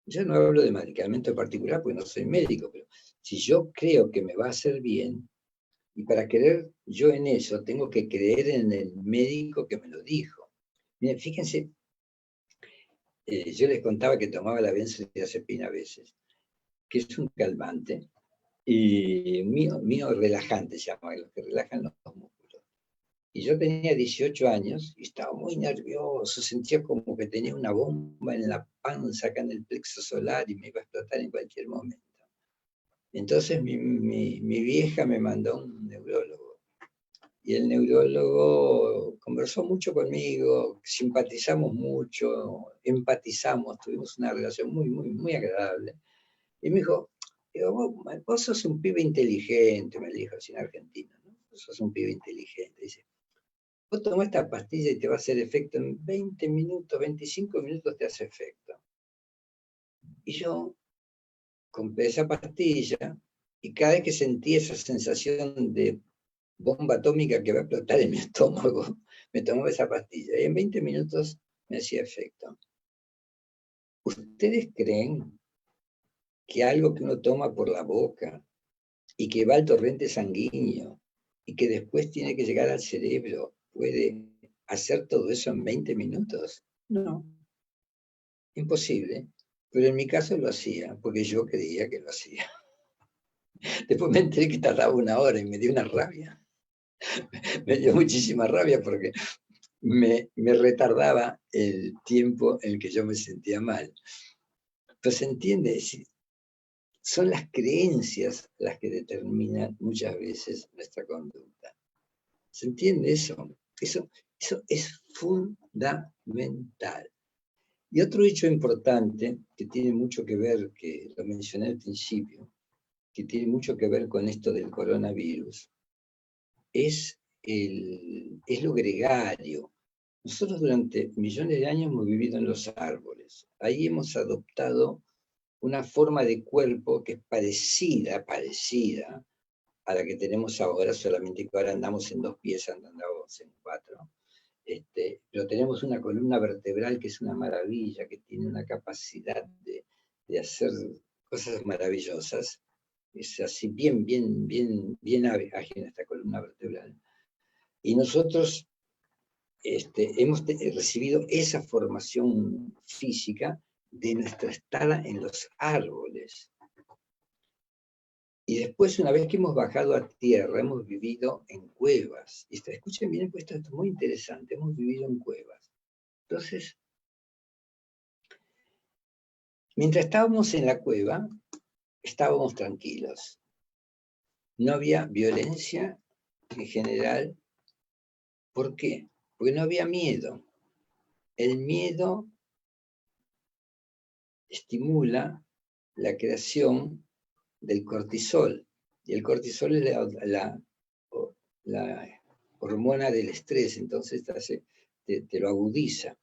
Yo no hablo de medicamento en particular porque no soy médico, pero si yo creo que me va a hacer bien, y para creer yo en eso, tengo que creer en el médico que me lo dijo. Miren, fíjense, yo les contaba que tomaba la benzodiazepina a veces, que es un calmante, y mío relajante se llama, los que relajan los músculos. Y yo tenía 18 años y estaba muy nervioso, sentía como que tenía una bomba en la panza, acá en el plexo solar, y me iba a explotar en cualquier momento. Entonces mi vieja me mandó a un neurólogo, y el neurólogo conversó mucho conmigo, simpatizamos mucho, empatizamos, tuvimos una relación muy agradable. Y me dijo, vos sos un pibe inteligente, me dijo así en Argentina, ¿no? Vos sos un pibe inteligente. Dice, vos tomás esta pastilla y te va a hacer efecto en 20 minutos, 25 minutos te hace efecto. Y yo compré esa pastilla y cada vez que sentí esa sensación de bomba atómica que va a explotar en mi estómago, me tomaba esa pastilla y en 20 minutos me hacía efecto. ¿Ustedes creen que algo que uno toma por la boca y que va al torrente sanguíneo y que después tiene que llegar al cerebro puede hacer todo eso en 20 minutos? No, imposible. Pero en mi caso lo hacía, porque yo creía que lo hacía. Después me enteré que tardaba una hora y me dio una rabia. Me dio muchísima rabia porque me retardaba el tiempo en el que yo me sentía mal. Pero se entiende, son las creencias las que determinan muchas veces nuestra conducta. ¿Se entiende eso? Eso es fundamental. Y otro hecho importante que tiene mucho que ver, que lo mencioné al principio, que tiene mucho que ver con esto del coronavirus, es lo gregario. Nosotros durante millones de años hemos vivido en los árboles. Ahí hemos adoptado una forma de cuerpo que es parecida a la que tenemos ahora, solamente que ahora andamos en 2 pies, andamos en 4. Pero tenemos una columna vertebral que es una maravilla, que tiene una capacidad de hacer cosas maravillosas. Es así bien ágil esta columna vertebral. Y nosotros hemos recibido esa formación física de nuestra estada en los árboles. Y después, una vez que hemos bajado a tierra, hemos vivido en cuevas. Y escuchen bien, pues esto es muy interesante, hemos vivido en cuevas. Entonces, mientras estábamos en la cueva, estábamos tranquilos. No había violencia en general. ¿Por qué? Porque no había miedo. El miedo estimula la creación del cortisol. Y el cortisol es la hormona del estrés, entonces te lo agudiza.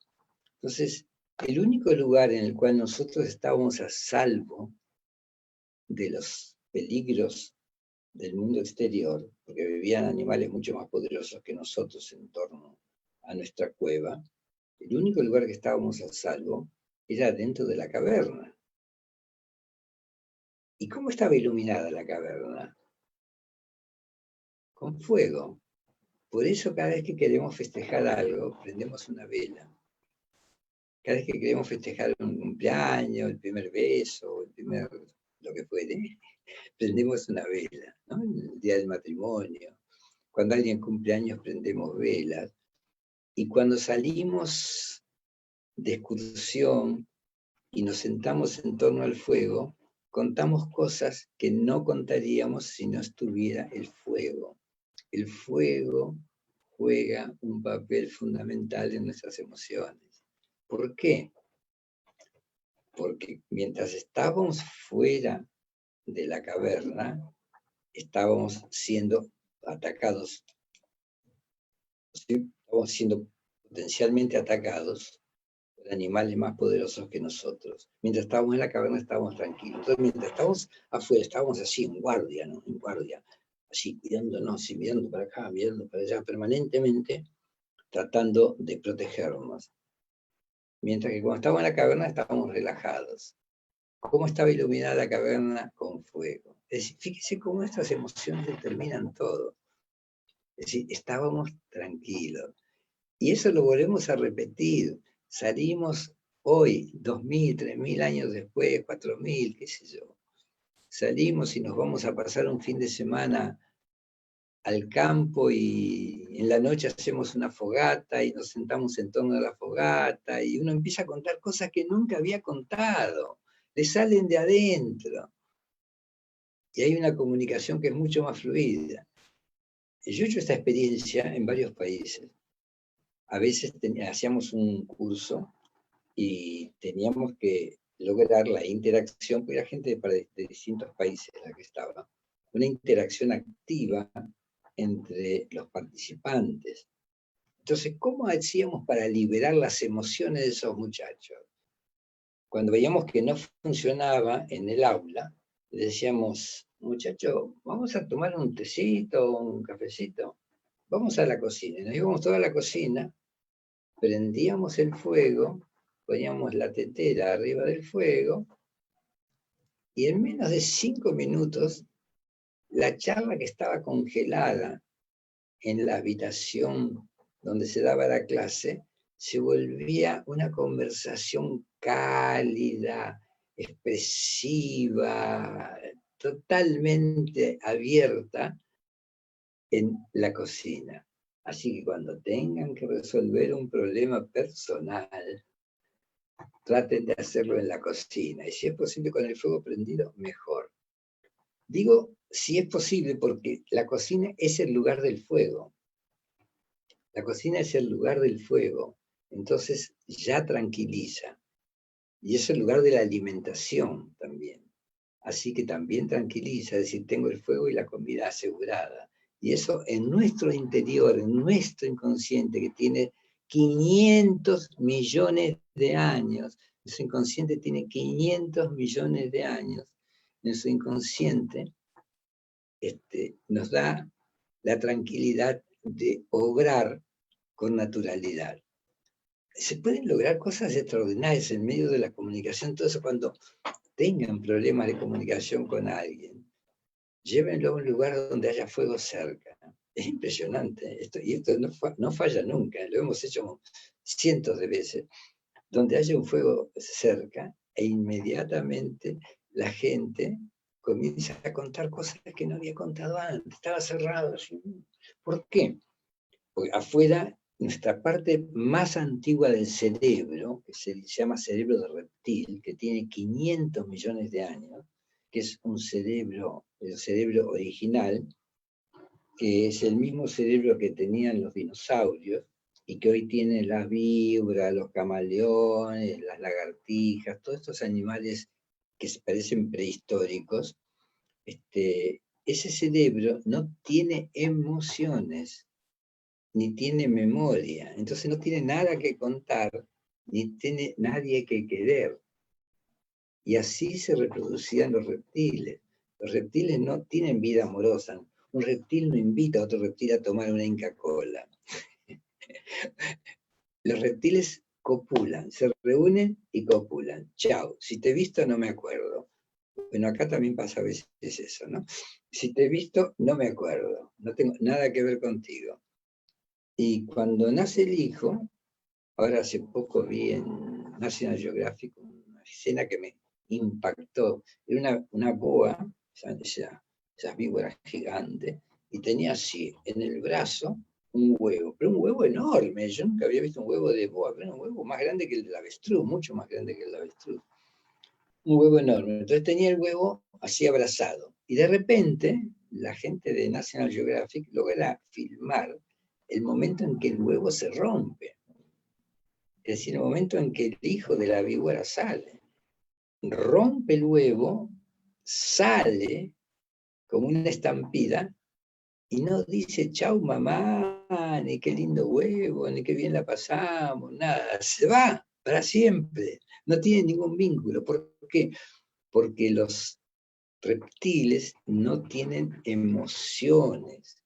Entonces, el único lugar en el cual nosotros estábamos a salvo de los peligros del mundo exterior, porque vivían animales mucho más poderosos que nosotros en torno a nuestra cueva, el único lugar que estábamos a salvo era dentro de la caverna. ¿Y cómo estaba iluminada la caverna? Con fuego. Por eso cada vez que queremos festejar algo, prendemos una vela. Cada vez que queremos festejar un cumpleaños, el primer beso, lo que fuere, prendemos una vela, ¿no? El día del matrimonio. Cuando alguien cumple años, prendemos velas. Y cuando salimos de excursión y nos sentamos en torno al fuego, contamos cosas que no contaríamos si no estuviera el fuego. El fuego juega un papel fundamental en nuestras emociones. ¿Por qué? Porque mientras estábamos fuera de la caverna, estábamos siendo atacados, ¿sí? Estábamos siendo potencialmente atacados por animales más poderosos que nosotros. Mientras estábamos en la caverna estábamos tranquilos. Entonces, mientras estábamos afuera, estábamos así en guardia, ¿no? En guardia, así cuidándonos y mirando para acá, mirando para allá, permanentemente tratando de protegernos. Mientras que cuando estábamos en la caverna estábamos relajados. cómo estaba iluminada la caverna con fuego. Es decir, fíjese cómo estas emociones determinan todo. Es decir, estábamos tranquilos. Y eso lo volvemos a repetir. Salimos hoy, 2000, 3000 años después, 4000, qué sé yo. Salimos y nos vamos a pasar un fin de semana al campo y en la noche hacemos una fogata y nos sentamos en torno a la fogata y uno empieza a contar cosas que nunca había contado, le salen de adentro y hay una comunicación que es mucho más fluida. Yo he hecho esta experiencia en varios países. A veces hacíamos un curso y teníamos que lograr la interacción, porque era gente de distintos países la que estaba, una interacción activa entre los participantes. Entonces, ¿cómo hacíamos para liberar las emociones de esos muchachos? Cuando veíamos que no funcionaba en el aula, le decíamos, muchachos, vamos a tomar un tecito, un cafecito, vamos a la cocina. Y nos íbamos toda la cocina, prendíamos el fuego, poníamos la tetera arriba del fuego, y en menos de 5 minutos, la charla que estaba congelada en la habitación donde se daba la clase, se volvía una conversación cálida, expresiva, totalmente abierta en la cocina. Así que cuando tengan que resolver un problema personal, traten de hacerlo en la cocina. Y si es posible con el fuego prendido, mejor. Digo si es posible porque la cocina es el lugar del fuego. La cocina es el lugar del fuego, entonces ya tranquiliza. Y es el lugar de la alimentación también. Así que también tranquiliza, es decir, tengo el fuego y la comida asegurada. Y eso en nuestro interior, en nuestro inconsciente, que tiene 500 millones de años, nuestro inconsciente tiene 500 millones de años, nuestro inconsciente nos da la tranquilidad de obrar con naturalidad. Se pueden lograr cosas extraordinarias en medio de la comunicación. Todo eso, cuando tengan problemas de comunicación con alguien, llévenlo a un lugar donde haya fuego cerca. Es impresionante. Y esto no falla nunca, lo hemos hecho cientos de veces. Donde haya un fuego cerca, e inmediatamente la gente comienza a contar cosas que no había contado antes. Estaba cerrado. ¿Por qué? Porque afuera, nuestra parte más antigua del cerebro, que se llama cerebro de reptil, que tiene 500 millones de años, que es un cerebro, el cerebro original, que es el mismo cerebro que tenían los dinosaurios y que hoy tienen las víboras, los camaleones, las lagartijas, todos estos animales que se parecen prehistóricos. Ese cerebro no tiene emociones, ni tiene memoria, entonces no tiene nada que contar, ni tiene nadie que querer. Y así se reproducían los reptiles. Los reptiles no tienen vida amorosa. Un reptil no invita a otro reptil a tomar una Inca Kola. Los reptiles copulan, se reúnen y copulan. Chao, si te he visto no me acuerdo. Bueno, acá también pasa a veces eso, ¿no? Si te he visto, no me acuerdo. No tengo nada que ver contigo. Y cuando nace el hijo, ahora hace poco vi en National Geographic una escena que me impactó. Era una boa, esas víboras gigantes, y tenía así en el brazo un huevo, pero un huevo enorme. Yo nunca había visto un huevo de boa, pero un huevo más grande que el del avestruz, mucho más grande que el del avestruz. Un huevo enorme. Entonces tenía el huevo así abrazado. Y de repente, la gente de National Geographic logra filmar el momento en que el huevo se rompe. Es decir, el momento en que el hijo de la víbora sale, rompe el huevo, sale como una estampida y no dice chau mamá, ni qué lindo huevo, ni qué bien la pasamos, nada, se va para siempre, no tiene ningún vínculo. ¿Por qué? Porque los reptiles no tienen emociones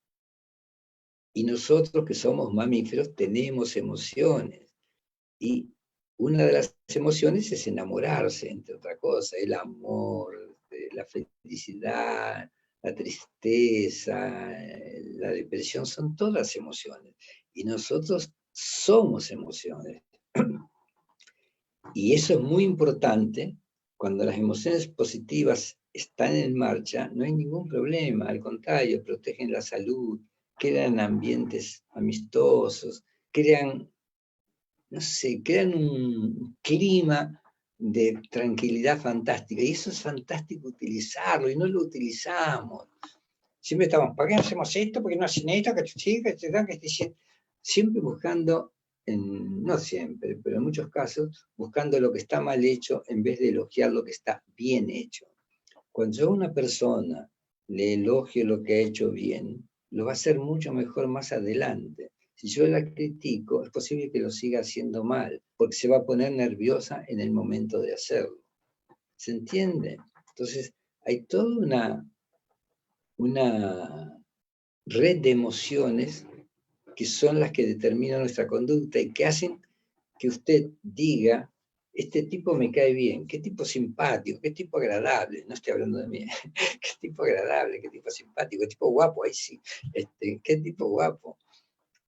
y nosotros que somos mamíferos tenemos emociones. Y una de las emociones es enamorarse, entre otras cosas, el amor, la felicidad, la tristeza, la depresión, son todas emociones. Y nosotros somos emociones. Y eso es muy importante. Cuando las emociones positivas están en marcha, no hay ningún problema, al contrario, protegen la salud, crean ambientes amistosos, crean, no sé, crean un clima de tranquilidad fantástica. Y eso es fantástico utilizarlo, y no lo utilizamos. Siempre estamos, ¿por qué no hacemos esto? ¿Por qué no hacen esto? Siempre buscando, no siempre, pero en muchos casos, buscando lo que está mal hecho en vez de elogiar lo que está bien hecho. Cuando yo a una persona le elogio lo que ha hecho bien, lo va a hacer mucho mejor más adelante. Si yo la critico, es posible que lo siga haciendo mal, porque se va a poner nerviosa en el momento de hacerlo. ¿Se entiende? Entonces, hay toda una red de emociones que son las que determinan nuestra conducta y que hacen que usted diga, este tipo me cae bien, qué tipo simpático, qué tipo agradable, no estoy hablando de mí, qué tipo agradable, qué tipo simpático, qué tipo guapo, ahí sí, qué tipo guapo.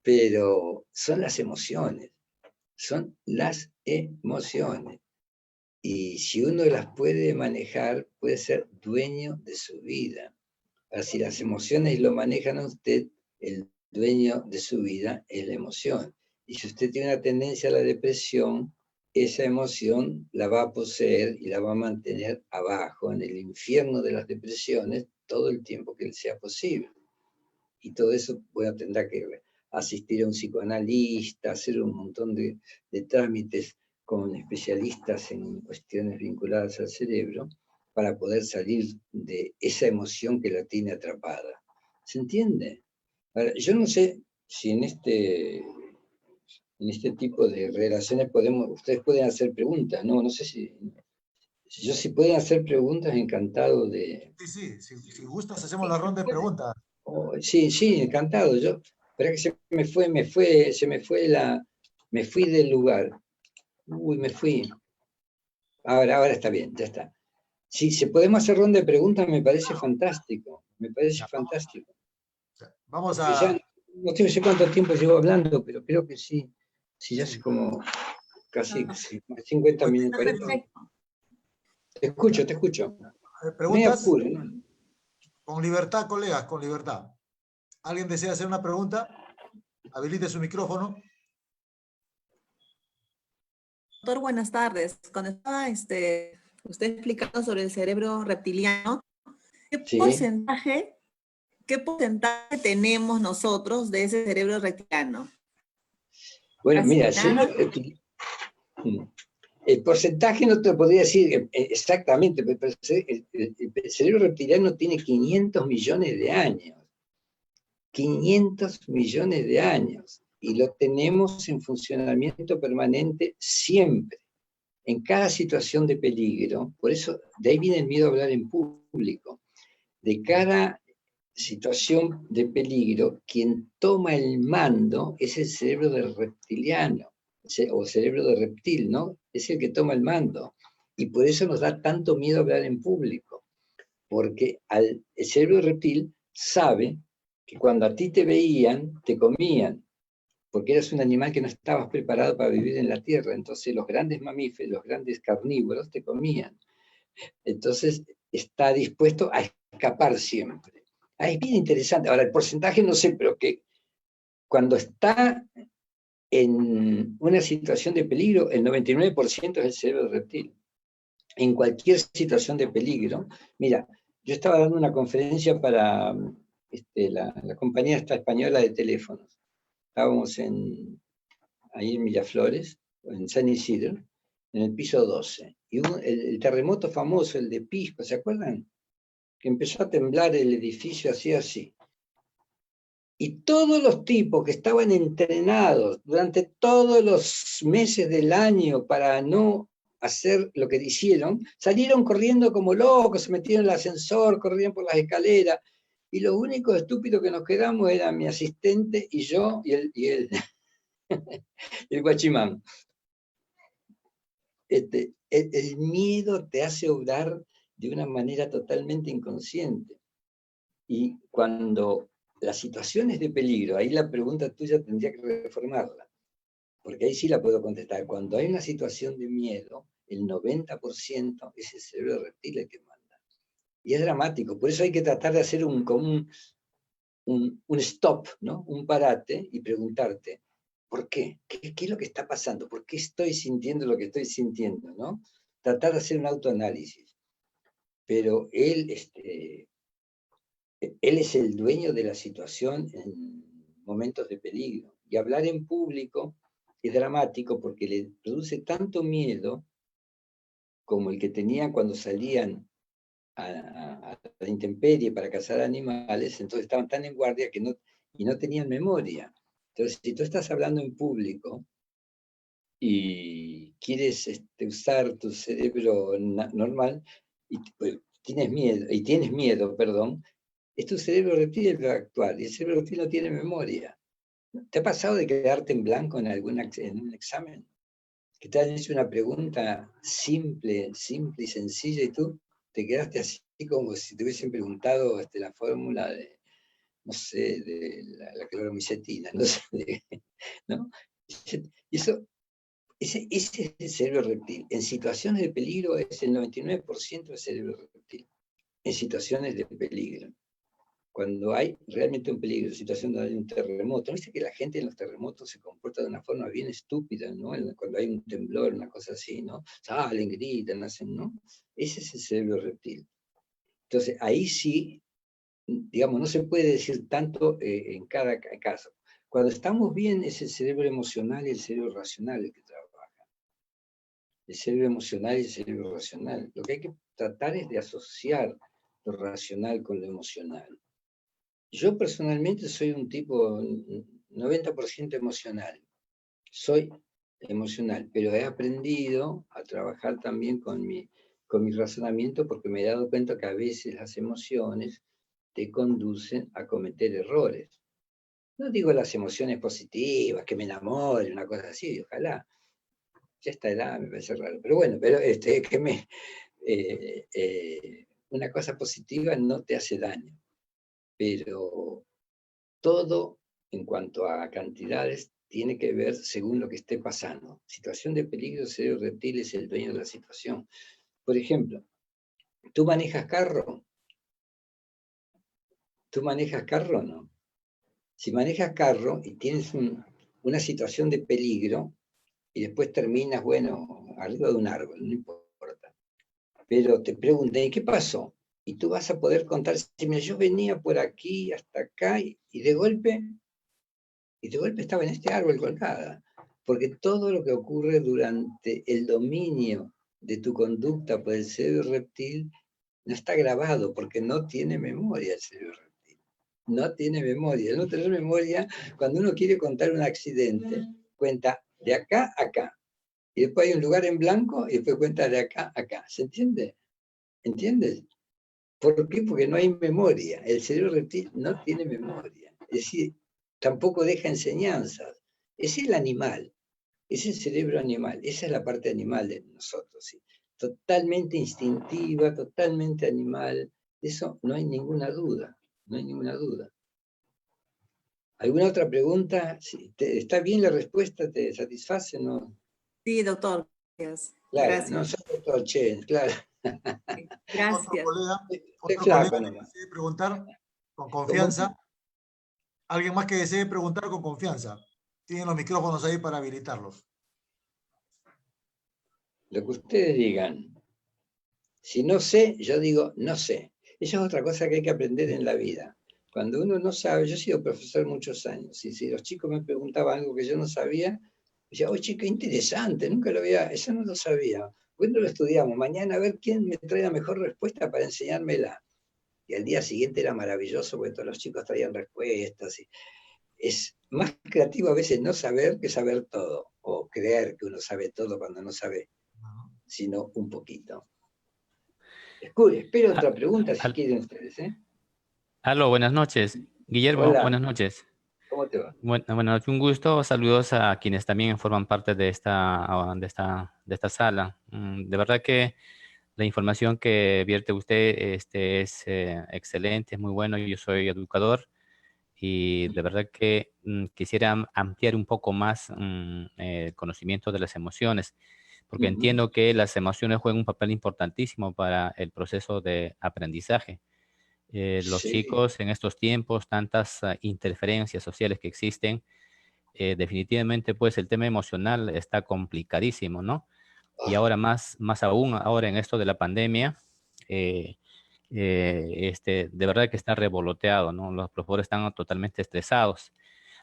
Pero son las emociones, son las emociones. Y si uno las puede manejar, puede ser dueño de su vida. Si las emociones lo manejan a usted, el dueño de su vida es la emoción. Y si usted tiene una tendencia a la depresión, esa emoción la va a poseer y la va a mantener abajo, en el infierno de las depresiones, todo el tiempo que le sea posible. Y todo eso tendrá que asistir a un psicoanalista, hacer un montón de trámites con especialistas en cuestiones vinculadas al cerebro, para poder salir de esa emoción que la tiene atrapada. ¿Se entiende? Ahora, yo no sé si en este tipo de relaciones ustedes pueden hacer preguntas, ¿no? No sé si pueden hacer preguntas, encantado de... Sí, si gustas hacemos la ronda de preguntas. Oh, sí, sí, encantado. Espera que me fui del lugar. Uy, me fui. Ahora está bien, ya está. Sí, si podemos hacer ronda de preguntas, me parece fantástico. Me parece Ya, fantástico. vamos Porque ya a... no sé cuánto tiempo llevo hablando, pero creo que sí. Sí, ya hace como casi 50 Pues, minutos. 40. Perfecto. Te escucho, te escucho. Medio preguntas oscuro, ¿no? con libertad, colegas, con libertad. ¿Alguien desea hacer una pregunta? Habilite su micrófono. Doctor, buenas tardes. Cuando estaba usted explicando sobre el cerebro reptiliano, ¿qué Sí. porcentaje tenemos nosotros de ese cerebro reptiliano? Bueno, Casi mira, nada. el porcentaje no te lo podría decir exactamente, pero el cerebro reptiliano tiene 500 millones de años. 500 millones de años. Y lo tenemos en funcionamiento permanente siempre, en cada situación de peligro. Por eso, de ahí viene el miedo a hablar en público. De cada situación de peligro, quien toma el mando es el cerebro del reptiliano, o cerebro de reptil, ¿no? Es el que toma el mando. Y por eso nos da tanto miedo hablar en público, porque el cerebro reptil sabe que cuando a ti te veían, te comían, porque eras un animal que no estabas preparado para vivir en la tierra. Entonces los grandes mamíferos, los grandes carnívoros te comían. Entonces está dispuesto a escapar siempre. Es bien interesante. Ahora, el porcentaje no sé, pero que cuando está en una situación de peligro, el 99% es el cerebro reptil. En cualquier situación de peligro. Mira, yo estaba dando una conferencia para la compañía esta española de teléfonos. Estábamos ahí en Miraflores, en San Isidro, en el piso 12. Y el terremoto famoso, el de Pisco, ¿se acuerdan? Que empezó a temblar el edificio así. Y todos los tipos que estaban entrenados durante todos los meses del año para no hacer lo que hicieron, salieron corriendo como locos, se metieron en el ascensor, corrían por las escaleras, y lo único estúpido que nos quedamos era mi asistente y yo y el guachimán. el miedo te hace obrar de una manera totalmente inconsciente. Y cuando las situaciones de peligro, ahí la pregunta tuya tendría que reformarla, porque ahí sí la puedo contestar. Cuando hay una situación de miedo, el 90% es el cerebro reptil el que manda. Y es dramático, por eso hay que tratar de hacer un stop, ¿no? Un parate y preguntarte, ¿por qué? ¿Qué es lo que está pasando? ¿Por qué estoy sintiendo lo que estoy sintiendo? ¿No? Tratar de hacer un autoanálisis. Pero él es el dueño de la situación en momentos de peligro. Y hablar en público es dramático porque le produce tanto miedo como el que tenían cuando salían a la intemperie para cazar animales, entonces estaban tan en guardia que no tenían memoria. Entonces, si tú estás hablando en público y quieres usar tu cerebro normal y pues, tienes miedo, perdón, es tu cerebro reptil el que va a actuar, y el cerebro reptil no tiene memoria. ¿Te ha pasado de quedarte en blanco en un examen? Que te han hecho una pregunta simple y sencilla y tú te quedaste así como si te hubiesen preguntado la fórmula de, no sé, de la cloromicetina, no sé, ¿no? Ese es el cerebro reptil. En situaciones de peligro es el 99% del cerebro reptil. En situaciones de peligro. Cuando hay realmente un peligro, situación donde hay un terremoto, ¿viste que la gente en los terremotos se comporta de una forma bien estúpida, ¿no? Cuando hay un temblor, una cosa así, ¿no? Salen, gritan, hacen, ¿no? Ese es el cerebro reptil. Entonces, ahí sí, digamos, no se puede decir tanto en cada caso. Cuando estamos bien es el cerebro emocional y el cerebro racional el que trabaja. El cerebro emocional y el cerebro racional. Lo que hay que tratar es de asociar lo racional con lo emocional. Yo personalmente soy un tipo 90% emocional. Soy emocional, pero he aprendido a trabajar también con mi razonamiento porque me he dado cuenta que a veces las emociones te conducen a cometer errores. No digo las emociones positivas, que me enamore, una cosa así, ojalá. Ya a esta edad me parece raro, pero bueno, pero una cosa positiva no te hace daño, pero todo en cuanto a cantidades tiene que ver según lo que esté pasando. Situación de peligro, el cerebro reptil es el dueño de la situación. Por ejemplo, ¿tú manejas carro? ¿Tú manejas carro o no? Si manejas carro y tienes una situación de peligro y después terminas, bueno, arriba de un árbol, no importa. Pero te preguntan, ¿y qué pasó? Y tú vas a poder contar, mira, yo venía por aquí hasta acá y de golpe estaba en este árbol colgada, porque todo lo que ocurre durante el dominio de tu conducta por el cerebro reptil no está grabado, porque no tiene memoria el cerebro reptil. No tiene memoria. El no tener memoria, cuando uno quiere contar un accidente, cuenta de acá a acá. Y después hay un lugar en blanco y después cuenta de acá a acá. ¿Se entiende? ¿Entiendes? ¿Por qué? Porque no hay memoria. El cerebro reptil no tiene memoria. Es decir, tampoco deja enseñanzas. Es el animal, es el cerebro animal, esa es la parte animal de nosotros, ¿sí? Totalmente instintiva, totalmente animal, eso no hay ninguna duda, no hay ninguna duda. ¿Alguna otra pregunta? ¿Está bien la respuesta? ¿Te satisface? ¿No? Sí, doctor. Gracias. Claro, Gracias. no soy doctor Chen, claro. Gracias. Otro Flaco colega que nomás. desee preguntar con ¿Cómo? confianza. Alguien más que desee preguntar con confianza. Tienen los micrófonos ahí para habilitarlos. Lo que ustedes digan. Si no sé, yo digo no sé. Esa es otra cosa que hay que aprender en la vida. Cuando uno no sabe, yo he sido profesor muchos años, y si los chicos me preguntaban algo que yo no sabía, decía, oye, qué interesante, nunca lo había, eso no lo sabía. Bueno, lo estudiamos, mañana a ver quién me trae la mejor respuesta para enseñármela. Y al día siguiente era maravilloso porque todos los chicos traían respuestas. Y es más creativo a veces no saber que saber todo, o creer que uno sabe todo cuando no sabe, sino un poquito. Espero otra pregunta si quieren ustedes, ¿eh? Aló, buenas noches. Guillermo, Hola, buenas noches. ¿Cómo te va? Bueno, un gusto. Saludos a quienes también forman parte de esta sala. De verdad que la información que vierte usted es excelente, es muy bueno. Yo soy educador y de verdad que quisiera ampliar un poco más el conocimiento de las emociones, porque Ujú. entiendo que las emociones juegan un papel importantísimo para el proceso de aprendizaje. Los Sí, chicos en estos tiempos, tantas interferencias sociales que existen, definitivamente pues el tema emocional está complicadísimo, ¿no? Y ah, ahora más aún, ahora en esto de la pandemia, eh, de verdad que está revoloteado, ¿no? Los profesores están totalmente estresados.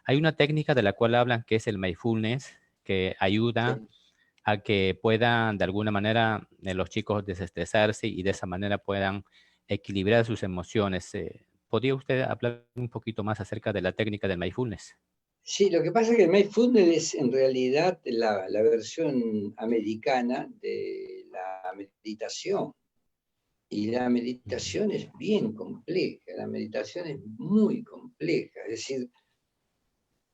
Hay una técnica de la cual hablan que es el mindfulness, que ayuda sí. a que puedan de alguna manera los chicos desestresarse y de esa manera puedan equilibrar sus emociones. ¿Podría usted hablar un poquito más acerca de la técnica del mindfulness? Sí, lo que pasa es que el mindfulness es en realidad la versión americana de la meditación. Y la Ujú. meditación es bien compleja, la meditación es muy compleja. Es decir,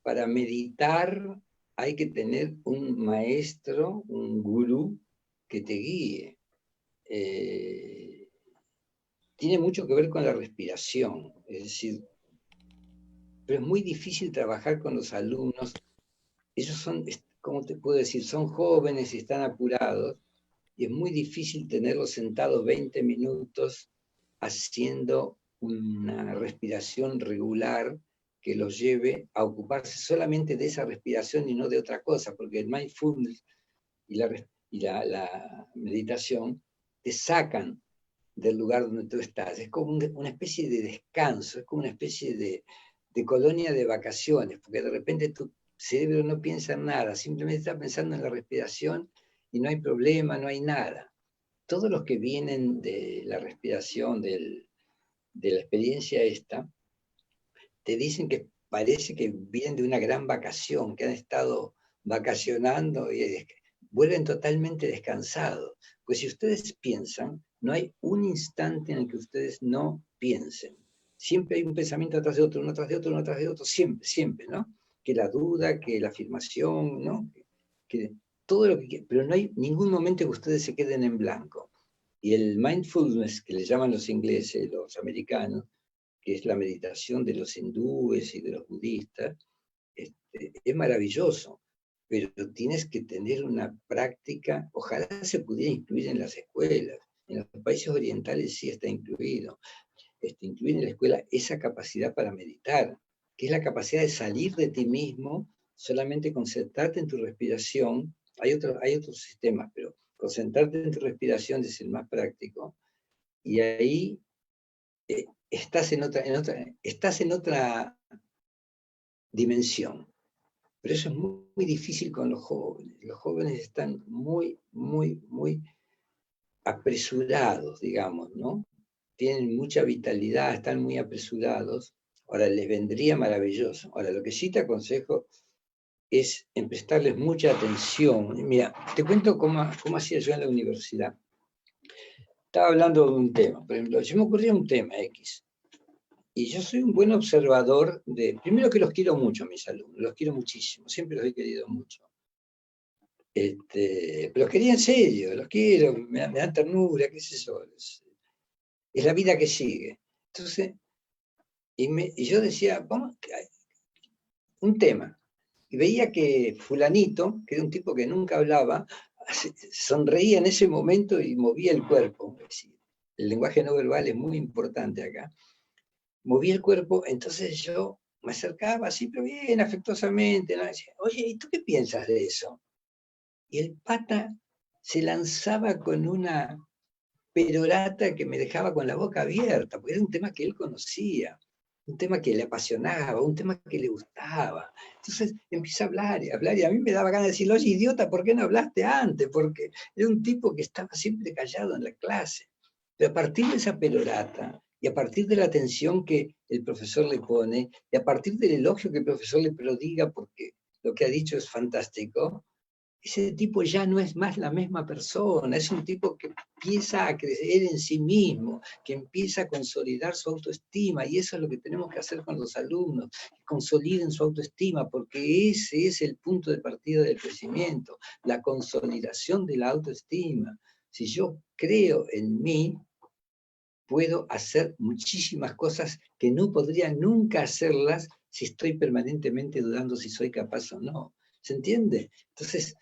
para meditar hay que tener un maestro, un gurú que te guíe. Eh, Tiene mucho que ver con la respiración, es decir, pero es muy difícil trabajar con los alumnos. Ellos son, ¿cómo te puedo decir? Son jóvenes y están apurados, y es muy difícil tenerlos sentados 20 minutos haciendo una respiración regular que los lleve a ocuparse solamente de esa respiración y no de otra cosa, porque el mindfulness y la meditación te sacan del lugar donde tú estás. Es como una especie de descanso, es como una especie de colonia de vacaciones, porque de repente tu cerebro no piensa en nada, simplemente está pensando en la respiración y no hay problema, no hay nada. Todos los que vienen de la respiración, de la experiencia esta, te dicen que parece que vienen de una gran vacación, que han estado vacacionando y vuelven totalmente descansados. Pues si ustedes piensan, no hay un instante en el que ustedes no piensen. Siempre hay un pensamiento atrás de otro, uno tras de otro, uno tras de otro, siempre, siempre, ¿no? Que la duda, que la afirmación, ¿no? Que todo lo que, pero no hay ningún momento que ustedes se queden en blanco. Y el mindfulness, que le llaman los ingleses, los americanos, que es la meditación de los hindúes y de los budistas, es maravilloso, pero tienes que tener una práctica, ojalá se pudiera incluir en las escuelas, en los países orientales sí está incluido, incluir en la escuela esa capacidad para meditar, que es la capacidad de salir de ti mismo, solamente concentrarte en tu respiración. Hay otros sistemas, pero concentrarte en tu respiración es el más práctico, y ahí estás en otra dimensión. Pero eso es muy, muy difícil con los jóvenes. Los jóvenes están muy, muy, muy apresurados, digamos, ¿no? Tienen mucha vitalidad, están muy apresurados. Ahora, les vendría maravilloso. Ahora, lo que sí te aconsejo es en prestarles mucha atención. Mira, te cuento cómo hacía yo en la universidad. Estaba hablando de un tema, por ejemplo, se me ocurría un tema X. Y yo soy un buen observador primero que los quiero mucho a mis alumnos, los quiero muchísimo, siempre los he querido mucho. Pero los quería en serio, los quiero, me dan ternura, qué sé yo. Es la vida que sigue. Entonces, y yo decía, vamos, un tema. Y veía que fulanito, que era un tipo que nunca hablaba, sonreía en ese momento y movía el cuerpo. Es decir, el lenguaje no verbal es muy importante acá. Movía el cuerpo, entonces yo me acercaba así, pero bien afectuosamente, ¿no? Decía, oye, ¿y tú qué piensas de eso? Y el pata se lanzaba con una perorata que me dejaba con la boca abierta, porque era un tema que él conocía, un tema que le apasionaba, un tema que le gustaba. Entonces empieza a hablar, y a mí me daba ganas de decirle, oye, idiota, ¿por qué no hablaste antes? Porque era un tipo que estaba siempre callado en la clase. Pero a partir de esa perorata, y a partir de la atención que el profesor le pone, y a partir del elogio que el profesor le prodiga, porque lo que ha dicho es fantástico, ese tipo ya no es más la misma persona, es un tipo que empieza a crecer en sí mismo, que empieza a consolidar su autoestima, y eso es lo que tenemos que hacer con los alumnos, que consoliden su autoestima, porque ese es el punto de partida del crecimiento, la consolidación de la autoestima. Si yo creo en mí, puedo hacer muchísimas cosas que no podría nunca hacerlas si estoy permanentemente dudando si soy capaz o no. ¿Se entiende? Entonces,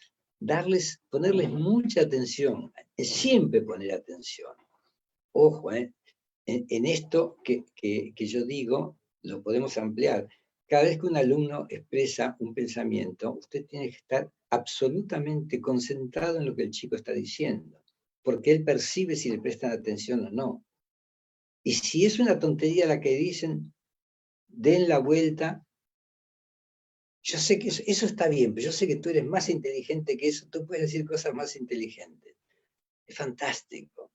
ponerles mucha atención, siempre poner atención. Ojo, en esto que yo digo, lo podemos ampliar. Cada vez que un alumno expresa un pensamiento, usted tiene que estar absolutamente concentrado en lo que el chico está diciendo, porque él percibe si le prestan atención o no. Y si es una tontería la que dicen, den la vuelta. Yo sé que eso está bien, pero yo sé que tú eres más inteligente que eso, tú puedes decir cosas más inteligentes. Es fantástico.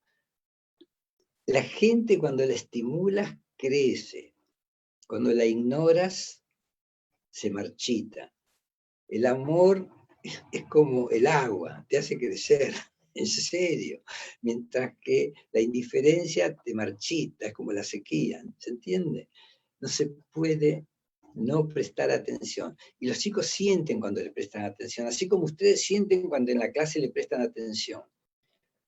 La gente cuando la estimulas crece, cuando la ignoras se marchita. El amor es como el agua, te hace crecer, en serio, mientras que la indiferencia te marchita, es como la sequía, ¿se entiende? No se puede no prestar atención. Y los chicos sienten cuando le prestan atención, así como ustedes sienten cuando en la clase le prestan atención.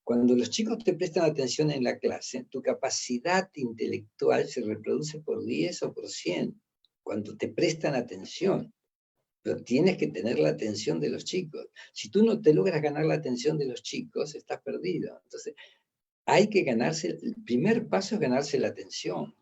Cuando los chicos te prestan atención en la clase, tu capacidad intelectual se reproduce por 10 o por 100, cuando te prestan atención. Pero tienes que tener la atención de los chicos. Si tú no te logras ganar la atención de los chicos, estás perdido. Entonces, hay que ganarse, el primer paso es ganarse la atención.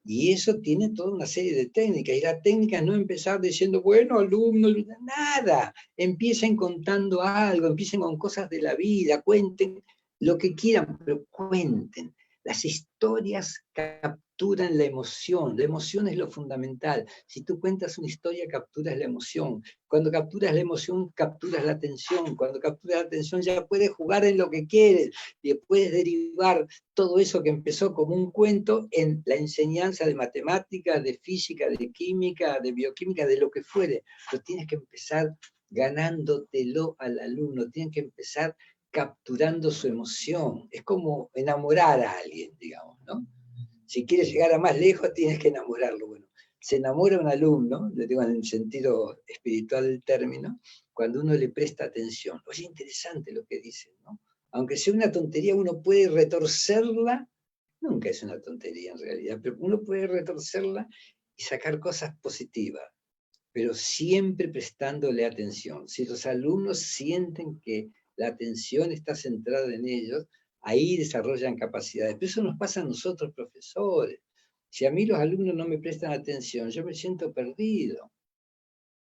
Y eso tiene toda una serie de técnicas. Y la técnica es no empezar diciendo, bueno, alumnos, nada. Empiecen contando algo, empiecen con cosas de la vida, cuenten lo que quieran, pero cuenten. Las historias capturan la emoción es lo fundamental. Si tú cuentas una historia, capturas la emoción. Cuando capturas la emoción, capturas la atención. Cuando capturas la atención, ya puedes jugar en lo que quieres y puedes derivar todo eso que empezó como un cuento en la enseñanza de matemáticas, de física, de química, de bioquímica, de lo que fuere. Pero tienes que empezar ganándotelo al alumno, tienes que empezar capturando su emoción. Es como enamorar a alguien, digamos, ¿no? Si quieres llegar a más lejos, tienes que enamorarlo. Bueno, se enamora un alumno, le digo en el sentido espiritual del término, cuando uno le presta atención. Oye, interesante lo que dicen, ¿no? Aunque sea una tontería, uno puede retorcerla, nunca es una tontería en realidad, pero uno puede retorcerla y sacar cosas positivas, pero siempre prestándole atención. Si los alumnos sienten que la atención está centrada en ellos, ahí desarrollan capacidades. Pero eso nos pasa a nosotros, profesores. Si a mí los alumnos no me prestan atención, yo me siento perdido.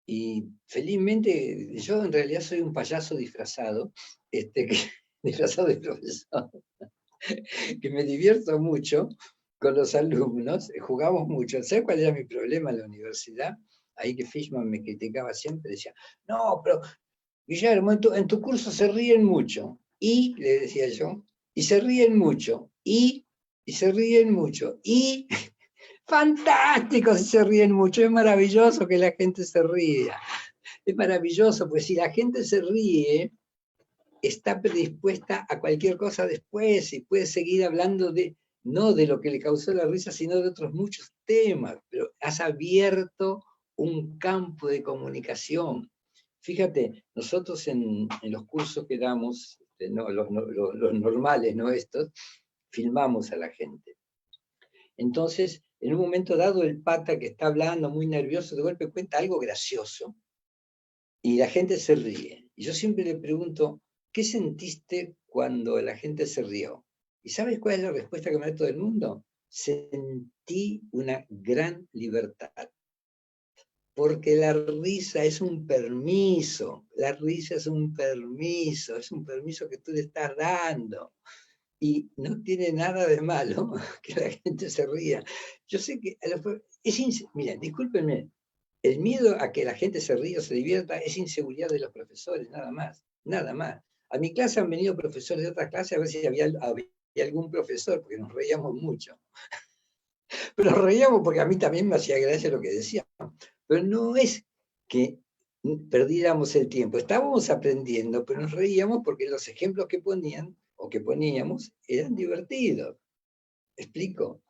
Y felizmente, yo en realidad soy un payaso disfrazado, disfrazado de profesor, que me divierto mucho con los alumnos, jugamos mucho. ¿Sabes cuál era mi problema en la universidad? Ahí que Fishman me criticaba siempre, decía, no, pero Guillermo, en tu curso se ríen mucho. Y, le decía yo, y se ríen mucho, y se ríen mucho, y fantástico si se ríen mucho, es maravilloso que la gente se ría. Es maravilloso, pues si la gente se ríe, está predispuesta a cualquier cosa después y puede seguir hablando no de lo que le causó la risa, sino de otros muchos temas, pero has abierto un campo de comunicación. Fíjate, nosotros en los cursos que damos, los normales, no estos, filmamos a la gente. Entonces, en un momento dado, el pata que está hablando muy nervioso, de golpe cuenta algo gracioso y la gente se ríe. Y yo siempre le pregunto, ¿qué sentiste cuando la gente se rió? ¿Y sabes cuál es la respuesta que me da todo el mundo? Sentí una gran libertad. Porque la risa es un permiso, la risa es un permiso que tú le estás dando. Y no tiene nada de malo que la gente se ría. Yo sé que, mira, discúlpenme, el miedo a que la gente se ría o se divierta es inseguridad de los profesores, nada más, nada más. A mi clase han venido profesores de otras clases a ver si había algún profesor, porque nos reíamos mucho. Pero nos reíamos porque a mí también me hacía gracia lo que decían. Pero no es que perdiéramos el tiempo. Estábamos aprendiendo, pero nos reíamos porque los ejemplos que ponían o que poníamos eran divertidos. ¿Explico?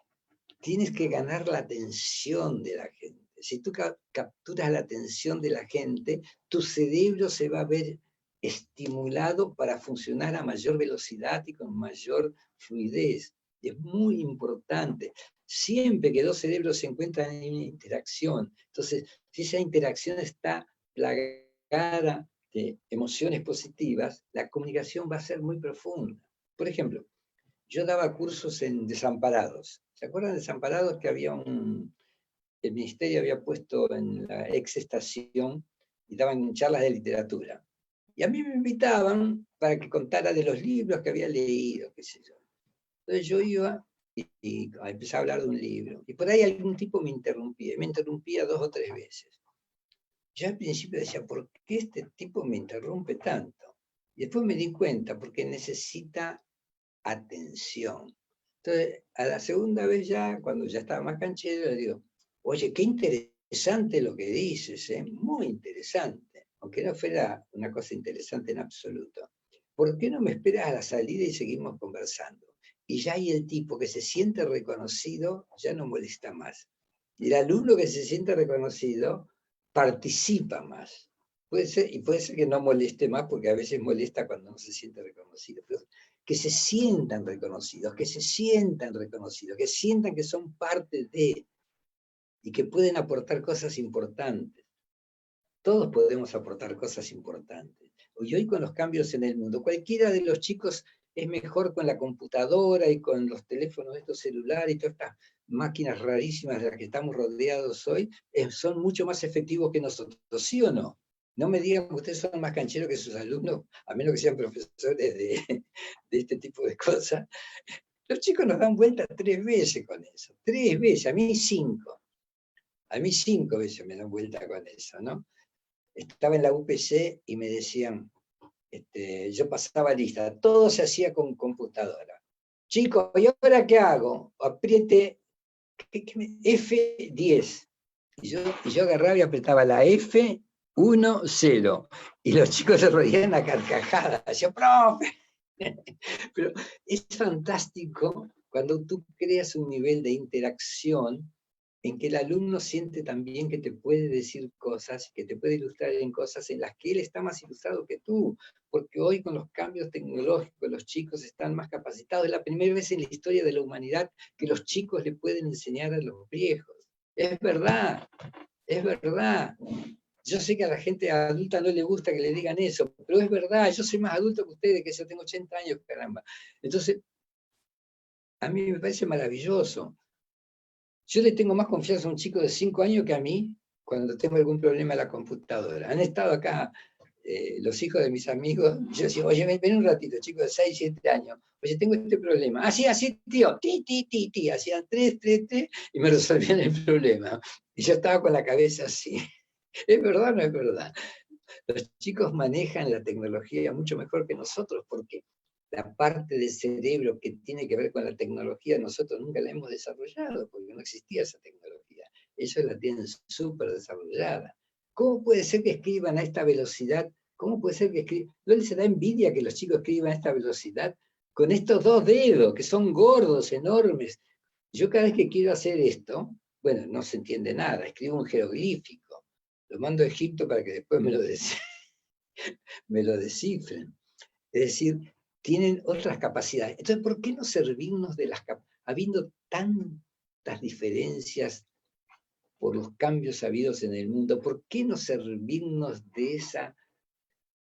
Tienes que ganar la atención de la gente. Si tú capturas la atención de la gente, tu cerebro se va a ver estimulado para funcionar a mayor velocidad y con mayor fluidez. Y es muy importante. Siempre que dos cerebros se encuentran en una interacción, entonces, si esa interacción está plagada de emociones positivas, la comunicación va a ser muy profunda. Por ejemplo, yo daba cursos en desamparados. ¿Se acuerdan de desamparados que había el ministerio había puesto en la ex estación y daban charlas de literatura? Y a mí me invitaban para que contara de los libros que había leído, qué sé yo. Entonces yo iba y empezaba a hablar de un libro. Y por ahí algún tipo me interrumpía 2 o 3 veces. Yo al principio decía, ¿por qué este tipo me interrumpe tanto? Y después me di cuenta, porque necesita atención. Entonces, a la segunda vez ya, cuando ya estaba más canchero, le digo, oye, qué interesante lo que dices, muy interesante, aunque no fuera una cosa interesante en absoluto. ¿Por qué no me esperas a la salida y seguimos conversando? Y ya hay el tipo que se siente reconocido, ya no molesta más. Y el alumno que se siente reconocido participa más. Y puede ser que no moleste más, porque a veces molesta cuando no se siente reconocido, pero que se sientan reconocidos, que sientan que son parte de, y que pueden aportar cosas importantes. Todos podemos aportar cosas importantes. Y hoy con los cambios en el mundo, cualquiera de los chicos es mejor con la computadora y con los teléfonos estos celulares y todas estas máquinas rarísimas de las que estamos rodeados hoy, son mucho más efectivos que nosotros, ¿sí o no? No me digan que ustedes son más cancheros que sus alumnos, a menos que sean profesores de este tipo de cosas. Los chicos nos dan vuelta 3 veces con eso, 3 veces, a mí 5. A mí 5 veces me dan vuelta con eso, ¿no? Estaba en la UPC y me decían, yo pasaba lista, todo se hacía con computadora. Chicos, ¿y ahora qué hago? Apriete F10. Y yo agarraba y apretaba la F10. Y los chicos se reían a carcajadas. Decían, profe. Pero es fantástico cuando tú creas un nivel de interacción en que el alumno siente también que te puede decir cosas, que te puede ilustrar en cosas en las que él está más ilustrado que tú, porque hoy con los cambios tecnológicos los chicos están más capacitados. Es la primera vez en la historia de la humanidad que los chicos le pueden enseñar a los viejos. Es verdad, es verdad. Yo sé que a la gente adulta no le gusta que le digan eso, pero es verdad, yo soy más adulto que ustedes, que yo tengo 80 años, caramba. Entonces, a mí me parece maravilloso. Yo le tengo más confianza a un chico de 5 años que a mí cuando tengo algún problema en la computadora. Han estado acá los hijos de mis amigos, y yo decía, oye, ven un ratito, chico de 6, 7 años, oye, tengo este problema. Así, tío, ti, hacían 3, y me resolvían el problema. Y yo estaba con la cabeza así. ¿Es verdad o no es verdad? Los chicos manejan la tecnología mucho mejor que nosotros, porque la parte del cerebro que tiene que ver con la tecnología, nosotros nunca la hemos desarrollado, porque no existía esa tecnología. Ellos la tienen súper desarrollada. ¿Cómo puede ser que escriban a esta velocidad? ¿Cómo puede ser que escriban? ¿No les da envidia que los chicos escriban a esta velocidad? Con estos 2 dedos, que son gordos, enormes. Yo cada vez que quiero hacer esto, bueno, no se entiende nada, escribo un jeroglífico, lo mando a Egipto para que después me lo descifren. Es decir, tienen otras capacidades. Entonces, ¿por qué no servirnos de las capacidades? Habiendo tantas diferencias por los cambios habidos en el mundo, ¿por qué no servirnos de esas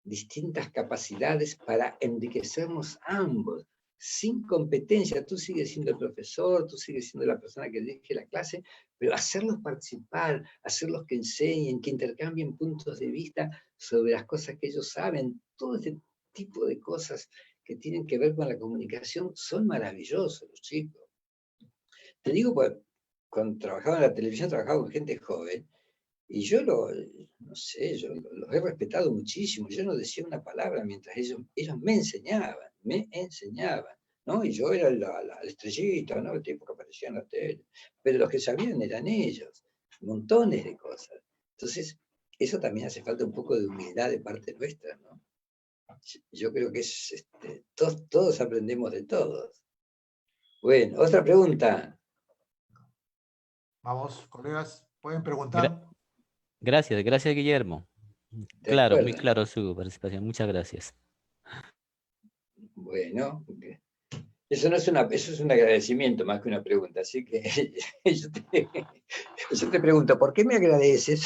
distintas capacidades para enriquecernos ambos? Sin competencia, tú sigues siendo el profesor, tú sigues siendo la persona que dirige la clase, pero hacerlos participar, hacerlos que enseñen, que intercambien puntos de vista sobre las cosas que ellos saben, todo este tipo de cosas que tienen que ver con la comunicación son maravillosos los chicos. Te digo, pues, cuando trabajaba en la televisión, trabajaba con gente joven, y yo no sé, yo los he respetado muchísimo. Yo no decía una palabra mientras ellos me enseñaban, ¿no? Y yo era la estrellita, ¿no? El tipo que aparecía en la tele. Pero los que sabían eran ellos, montones de cosas. Entonces, eso también hace falta un poco de humildad de parte nuestra, ¿no? Yo creo que todos aprendemos de todos. Bueno, otra pregunta. Vamos, colegas, pueden Gra- preguntar. Gracias, gracias, Guillermo. ¿De Claro, muy acuerdo? claro su participación. Muchas gracias. Bueno, eso es un agradecimiento más que una pregunta, así que yo te pregunto, ¿por qué me agradeces?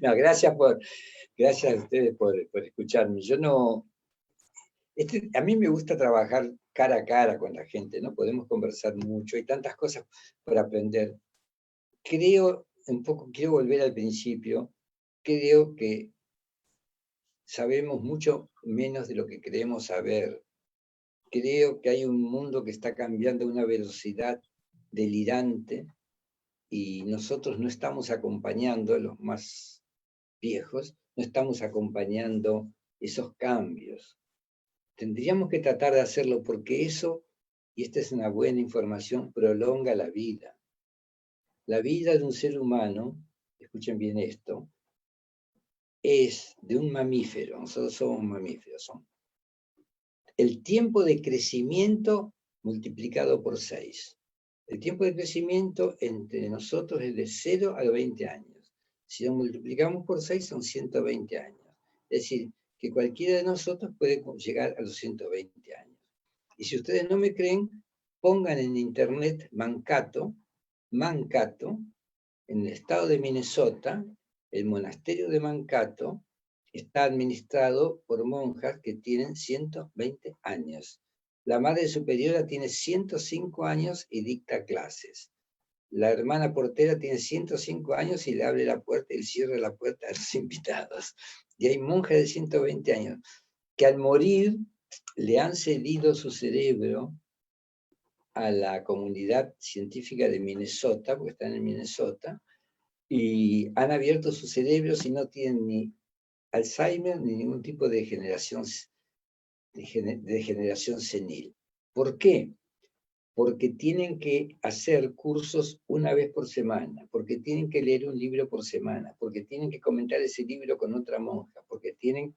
No, gracias a ustedes por escucharme. Yo no, a mí me gusta trabajar cara a cara con la gente, ¿no? Podemos conversar mucho, hay tantas cosas por aprender. Creo, un poco, quiero volver al principio, creo que sabemos mucho menos de lo que creemos saber. Creo que hay un mundo que está cambiando a una velocidad delirante y nosotros no estamos acompañando, los más viejos, no estamos acompañando esos cambios. Tendríamos que tratar de hacerlo porque eso, y esta es una buena información, prolonga la vida. La vida de un ser humano, escuchen bien esto, es de un mamífero, nosotros somos mamíferos, el tiempo de crecimiento multiplicado por 6. El tiempo de crecimiento entre nosotros es de 0 a 20 años. Si lo multiplicamos por 6 son 120 años. Es decir, que cualquiera de nosotros puede llegar a los 120 años. Y si ustedes no me creen, pongan en internet Mankato, en el estado de Minnesota, el monasterio de Mankato está administrado por monjas que tienen 120 años. La madre superiora tiene 105 años y dicta clases. La hermana portera tiene 105 años y le abre la puerta y cierra la puerta a los invitados. Y hay monjas de 120 años que al morir le han cedido su cerebro a la comunidad científica de Minnesota, porque están en Minnesota, y han abierto sus cerebros y no tienen ni Alzheimer ni ningún tipo de degeneración senil. ¿Por qué? Porque tienen que hacer cursos una vez por semana, porque tienen que leer un libro por semana, porque tienen que comentar ese libro con otra monja, porque tienen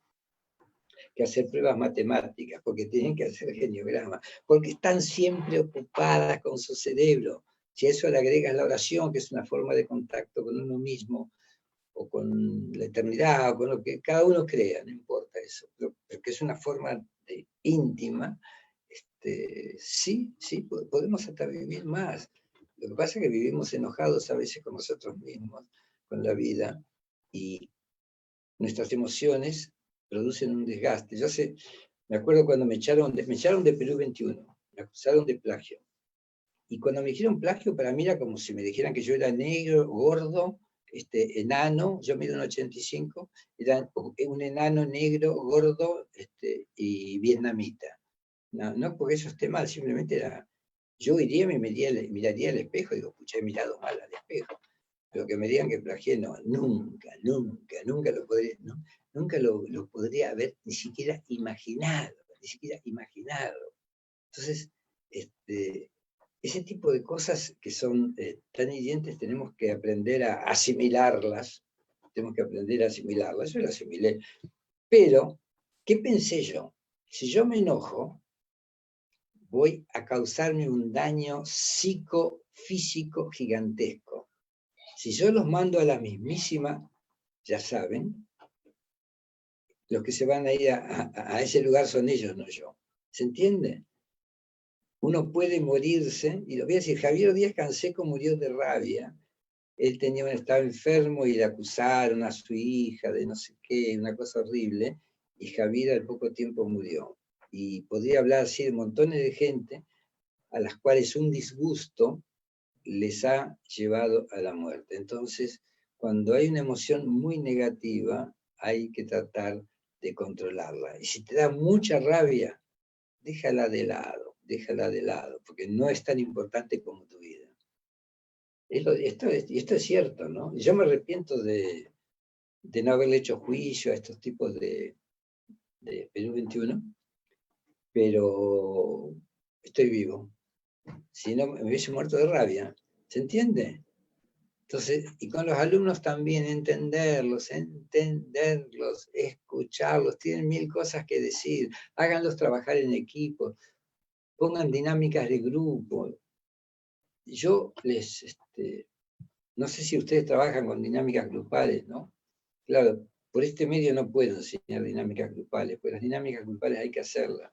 que hacer pruebas matemáticas, porque tienen que hacer geniogramas, porque están siempre ocupadas con su cerebro. Si a eso le agregas la oración, que es una forma de contacto con uno mismo, o con la eternidad, o con lo que cada uno crea, no importa eso, pero que es una forma íntima, sí, podemos hasta vivir más. Lo que pasa es que vivimos enojados a veces con nosotros mismos, con la vida, y nuestras emociones producen un desgaste. Me acuerdo cuando me echaron de Perú 21, me acusaron de plagio. Y cuando me dijeron plagio, para mí era como si me dijeran que yo era negro, gordo, enano, yo mido un 85, era un enano negro, gordo y vietnamita. No porque eso esté mal, simplemente era, yo iría y me miraría al espejo y digo, pucha, he mirado mal al espejo. Pero que me digan que plagié, no, nunca lo podría, ¿no? Nunca lo podría haber ni siquiera imaginado. Entonces, ese tipo de cosas que son tan hirientes tenemos que aprender a asimilarlas. Yo lo asimilé. Pero, ¿qué pensé yo? Si yo me enojo, voy a causarme un daño psicofísico gigantesco. Si yo los mando a la mismísima, ya saben, los que se van a ir a ese lugar son ellos, no yo. ¿Se entiende? Uno puede morirse, y lo voy a decir, Javier Díaz Canseco murió de rabia. Él estaba enfermo y le acusaron a su hija de no sé qué, una cosa horrible, y Javier al poco tiempo murió. Y podría hablar así de montones de gente a las cuales un disgusto les ha llevado a la muerte. Entonces, cuando hay una emoción muy negativa, hay que tratar de controlarla. Y si te da mucha rabia, déjala de lado, porque no es tan importante como tu vida. Esto es cierto, ¿no? Yo me arrepiento de no haberle hecho juicio a estos tipos de Perú 21, pero estoy vivo. Si no, me hubiese muerto de rabia. ¿Se entiende? Entonces, y con los alumnos también entenderlos, escucharlos, tienen 1000 cosas que decir, háganlos trabajar en equipo, pongan dinámicas de grupo. Yo no sé si ustedes trabajan con dinámicas grupales, ¿no? Claro, por este medio no puedo enseñar dinámicas grupales, pues las dinámicas grupales hay que hacerlas.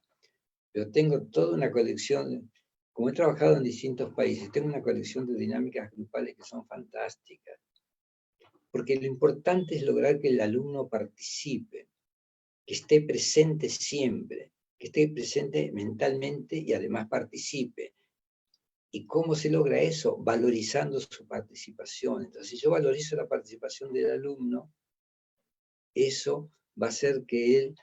Pero tengo toda una colección, como he trabajado en distintos países, tengo una colección de dinámicas grupales que son fantásticas. Porque lo importante es lograr que el alumno participe, que esté presente siempre, que esté presente mentalmente y además participe. ¿Y cómo se logra eso? Valorizando su participación. Entonces, si yo valorizo la participación del alumno, eso va a hacer que él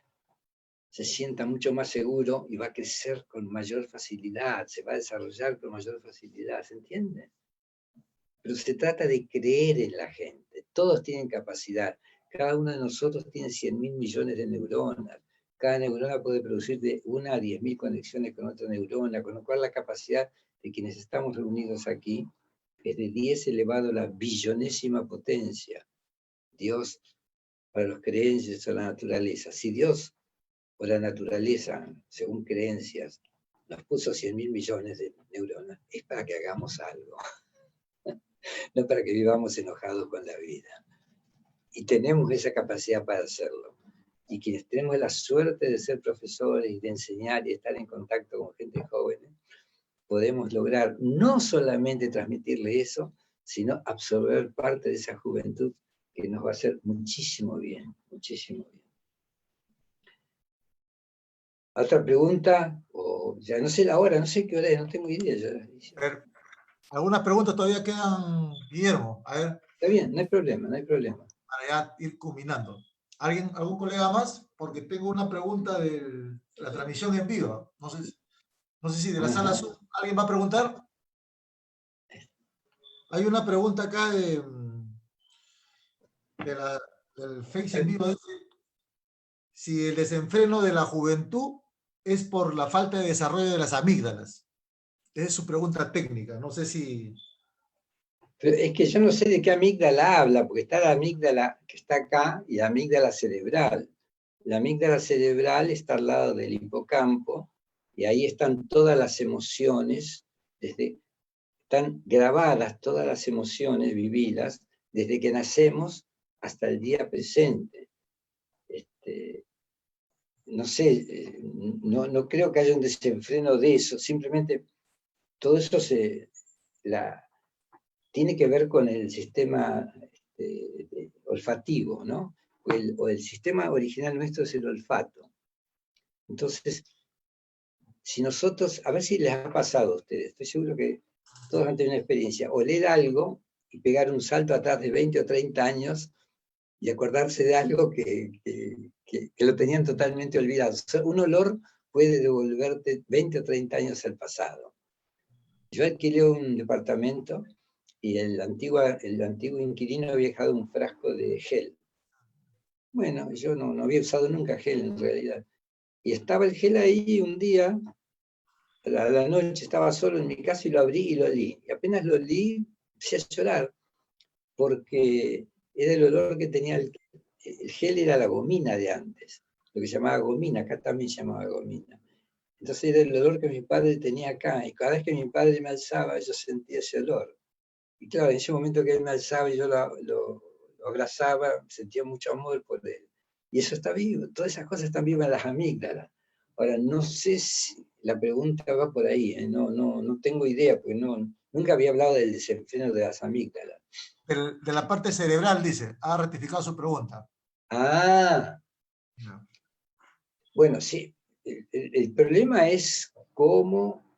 se sienta mucho más seguro y va a crecer con mayor facilidad, se va a desarrollar con mayor facilidad, ¿se entiende? Pero se trata de creer en la gente. Todos tienen capacidad. Cada uno de nosotros tiene 100.000 millones de neuronas. Cada neurona puede producir de 1 a 10.000 conexiones con otra neurona, con lo cual la capacidad de quienes estamos reunidos aquí es de 10 elevado a la billonésima potencia. Dios, para los creyentes o la naturaleza. Si Dios o la naturaleza, según creencias, nos puso 100.000 millones de neuronas, es para que hagamos algo. No para que vivamos enojados con la vida. Y tenemos esa capacidad para hacerlo. Y quienes tenemos la suerte de ser profesores y de enseñar y estar en contacto con gente joven, podemos lograr no solamente transmitirle eso, sino absorber parte de esa juventud que nos va a hacer muchísimo bien, muchísimo bien. Otra pregunta, o ya no sé la hora, no sé qué hora es, no tengo idea. A ver, algunas preguntas todavía quedan, Guillermo. A ver. Está bien, no hay problema, no hay problema. Para ya ir culminando. ¿Algún colega más? Porque tengo una pregunta de la transmisión en vivo. No sé si de la sala Zoom alguien va a preguntar. Hay una pregunta acá del Face en vivo. Dice, si el desenfreno de la juventud es por la falta de desarrollo de las amígdalas. Esa es su pregunta técnica. No sé si... Pero es que yo no sé de qué amígdala habla, porque está la amígdala que está acá y la amígdala cerebral. La amígdala cerebral está al lado del hipocampo y ahí están todas las emociones, están grabadas todas las emociones vividas desde que nacemos hasta el día presente. No sé, no creo que haya un desenfreno de eso, simplemente todo eso tiene que ver con el sistema olfativo, ¿no? O el sistema original nuestro es el olfato. Entonces, si nosotros, a ver si les ha pasado a ustedes, estoy seguro que todos han tenido una experiencia, oler algo y pegar un salto atrás de 20 o 30 años y acordarse de algo que lo tenían totalmente olvidado. O sea, un olor puede devolverte 20 o 30 años al pasado. Yo alquilé un departamento y el antiguo inquilino había dejado un frasco de gel. Bueno, yo no había usado nunca gel en realidad. Y estaba el gel ahí un día, a la noche estaba solo en mi casa y lo abrí y lo olí. Y apenas lo olí, empecé a llorar, porque era el olor que tenía el gel, era la gomina de antes, lo que se llamaba gomina, acá también se llamaba gomina. Entonces era el olor que mi padre tenía acá, y cada vez que mi padre me alzaba, yo sentía ese olor. Y claro, en ese momento que él me alzaba y yo lo abrazaba, sentía mucho amor por él. Y eso está vivo, todas esas cosas están vivas en las amígdalas. Ahora, no sé si la pregunta va por ahí, no tengo idea, porque nunca había hablado del desenfreno de las amígdalas. De la parte cerebral, dice, ha rectificado su pregunta. Ah, No. Bueno, sí, el problema es cómo,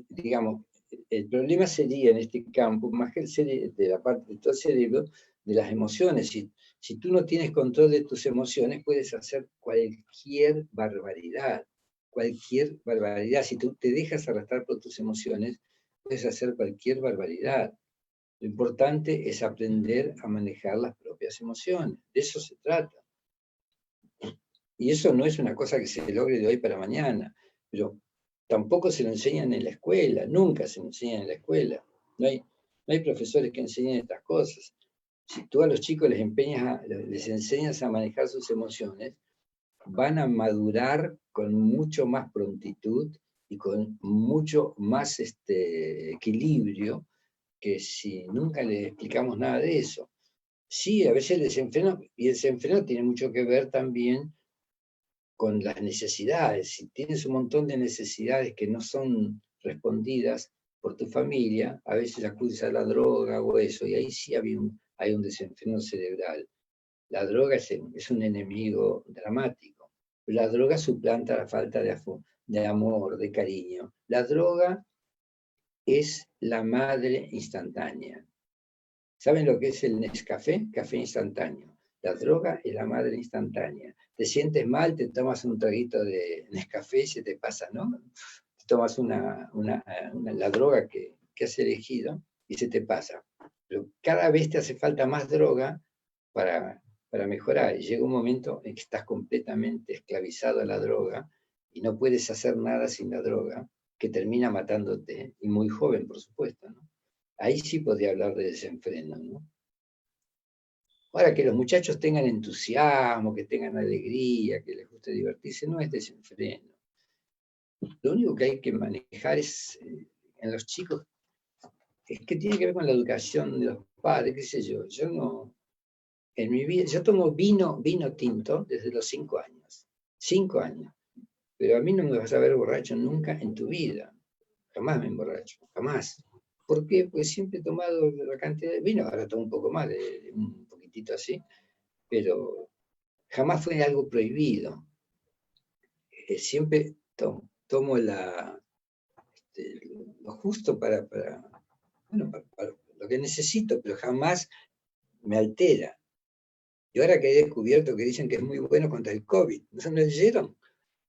digamos, el problema sería en este campo, más que de la parte de todo el cerebro, de las emociones. Si tú no tienes control de tus emociones, puedes hacer cualquier barbaridad. Cualquier barbaridad. Si tú te dejas arrastrar por tus emociones, puedes hacer cualquier barbaridad. Lo importante es aprender a manejar las propias emociones. De eso se trata. Y eso no es una cosa que se logre de hoy para mañana, pero tampoco se lo enseñan en la escuela, nunca se lo enseñan en la escuela. No hay No hay profesores que enseñen estas cosas. Si tú a los chicos les enseñas a manejar sus emociones, van a madurar con mucho más prontitud y con mucho más equilibrio que si nunca les explicamos nada de eso. Sí, a veces el desenfreno, y el desenfreno tiene mucho que ver también con las necesidades. Si tienes un montón de necesidades que no son respondidas por tu familia, a veces acudes a la droga o eso, y ahí sí hay un desenfreno cerebral. La droga es un enemigo dramático. La droga suplanta la falta de amor, de cariño. La droga es la madre instantánea. ¿Saben lo que es el Nescafé? Café instantáneo. La droga es la madre instantánea. Te sientes mal, te tomas un traguito de Nescafé y se te pasa, ¿no? Te tomas la droga que has elegido y se te pasa. Pero cada vez te hace falta más droga para mejorar. Y llega un momento en que estás completamente esclavizado a la droga y no puedes hacer nada sin la droga, que termina matándote, y muy joven, por supuesto, ¿no? Ahí sí podría hablar de desenfreno, ¿no? Ahora, que los muchachos tengan entusiasmo, que tengan alegría, que les guste divertirse, no es desenfreno. Lo único que hay que manejar es, en los chicos, es que tiene que ver con la educación de los padres, qué sé yo. Yo no, en mi vida, yo tomo vino tinto desde los 5 años. 5 años. Pero a mí no me vas a ver borracho nunca en tu vida. Jamás me emborracho, jamás. ¿Por qué? Pues siempre he tomado la cantidad de vino, ahora tomo un poco más, un poquitito así, pero jamás fue algo prohibido. Siempre tomo lo justo para lo que necesito, pero jamás me altera. Y ahora que he descubierto que dicen que es muy bueno contra el COVID, ¿no me leyeron?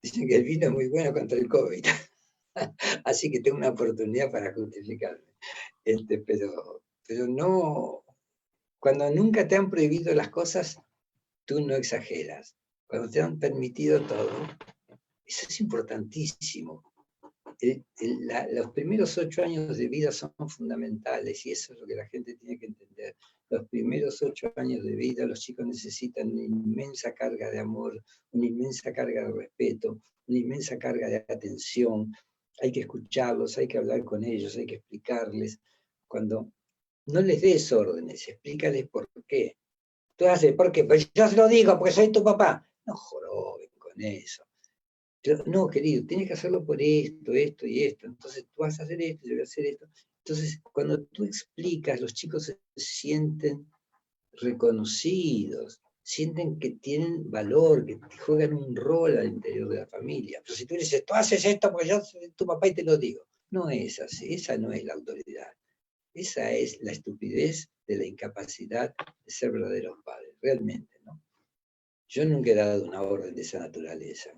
Dicen que el vino es muy bueno contra el COVID. Así que tengo una oportunidad para justificarme. Pero no, cuando nunca te han prohibido las cosas, tú no exageras. Cuando te han permitido todo, eso es importantísimo. Los primeros 8 años de vida son fundamentales y eso es lo que la gente tiene que entender. Los primeros 8 años de vida los chicos necesitan una inmensa carga de amor, una inmensa carga de respeto, una inmensa carga de atención. Hay que escucharlos, hay que hablar con ellos, hay que explicarles. Cuando no les des órdenes, explícales por qué. Tú haces, ¿por qué? Pues yo se lo digo, porque soy tu papá. No joroben con eso. No, querido, tienes que hacerlo por esto, esto y esto. Entonces tú vas a hacer esto, yo voy a hacer esto. Entonces, cuando tú explicas, los chicos se sienten reconocidos, sienten que tienen valor, que juegan un rol al interior de la familia. Pero si tú dices, tú haces esto porque yo soy tu papá y te lo digo. No es así, esa no es la autoridad. Esa es la estupidez de la incapacidad de ser verdaderos padres, realmente, ¿no? Yo nunca he dado una orden de esa naturaleza.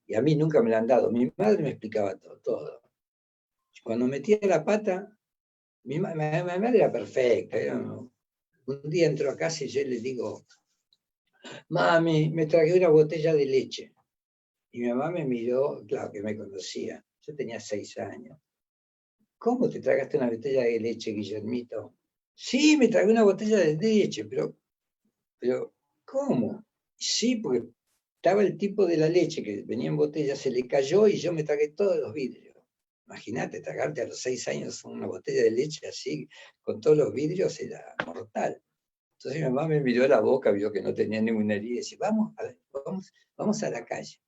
Y a mí nunca me la han dado. Mi madre me explicaba todo. Cuando metía la pata, mi madre era perfecta. Un día entró a casa y yo le digo, mami, me tragué una botella de leche. Y mi mamá me miró, claro que me conocía. Yo tenía 6 años. ¿Cómo te tragaste una botella de leche, Guillermito? Sí, me tragué una botella de leche, pero ¿cómo? Sí, porque estaba el tipo de la leche que venía en botella, se le cayó y yo me tragué todos los vidrios. Imagínate, tragarte a los 6 años una botella de leche así, con todos los vidrios, era mortal. Entonces mi mamá me miró a la boca, vio que no tenía ninguna herida y decía, vamos a la calle.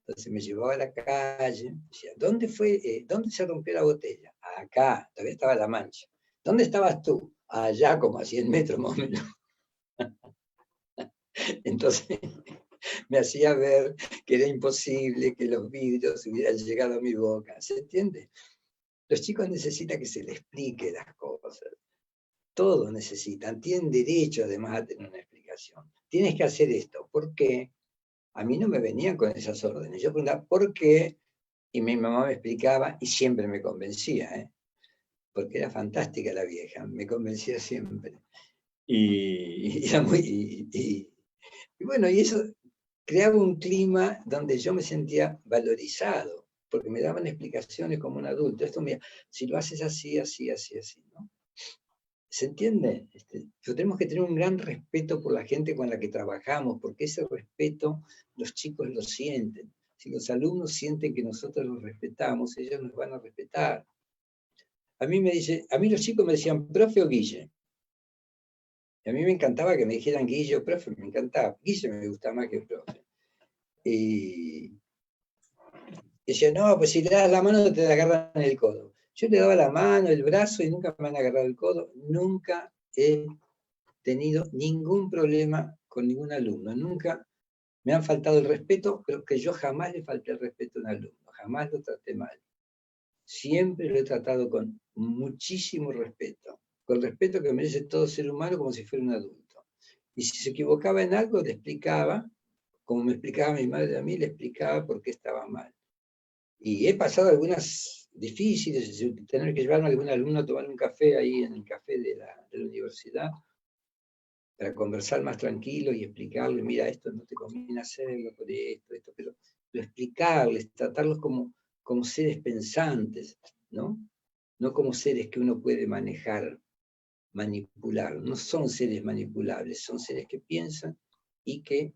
Entonces me llevó a la calle, decía, ¿dónde se rompió la botella? Acá, todavía estaba la mancha. ¿Dónde estabas tú? Allá, como a 100 metros más o menos. Entonces me hacía ver que era imposible que los vidrios hubieran llegado a mi boca. ¿Se entiende? Los chicos necesitan que se les explique las cosas. Todos necesitan, tienen derecho además a tener una explicación. Tienes que hacer esto. ¿Por qué? A mí no me venían con esas órdenes. Yo preguntaba, ¿por qué? Y mi mamá me explicaba y siempre me convencía, porque era fantástica la vieja, me convencía siempre. Y bueno, y eso creaba un clima donde yo me sentía valorizado, porque me daban explicaciones como un adulto. Esto, mira, si lo haces así, así, así, así, ¿no? ¿Se entiende? Tenemos que tener un gran respeto por la gente con la que trabajamos, porque ese respeto los chicos lo sienten. Si los alumnos sienten que nosotros los respetamos, ellos nos van a respetar. A mí los chicos me decían, profe o Guille. Y a mí me encantaba que me dijeran Guille o profe, me encantaba. Guille me gustaba más que el profe. Y decía, no, pues si le das la mano te agarran el codo. Yo le daba la mano, el brazo y nunca me han agarrado el codo. Nunca he tenido ningún problema con ningún alumno. Nunca me han faltado el respeto, pero que yo jamás le falté el respeto a un alumno. Jamás lo traté mal. Siempre lo he tratado con muchísimo respeto. Con el respeto que merece todo ser humano como si fuera un adulto. Y si se equivocaba en algo, le explicaba, como me explicaba mi madre a mí, le explicaba por qué estaba mal. Y he pasado algunas difíciles, tener que llevarme a algún alumno a tomar un café ahí en el café de la universidad, para conversar más tranquilo y explicarle, mira, esto no te conviene hacerlo por esto, pero explicarles, tratarlos como seres pensantes, ¿no? No como seres que uno puede manejar, manipular. No son seres manipulables, son seres que piensan y que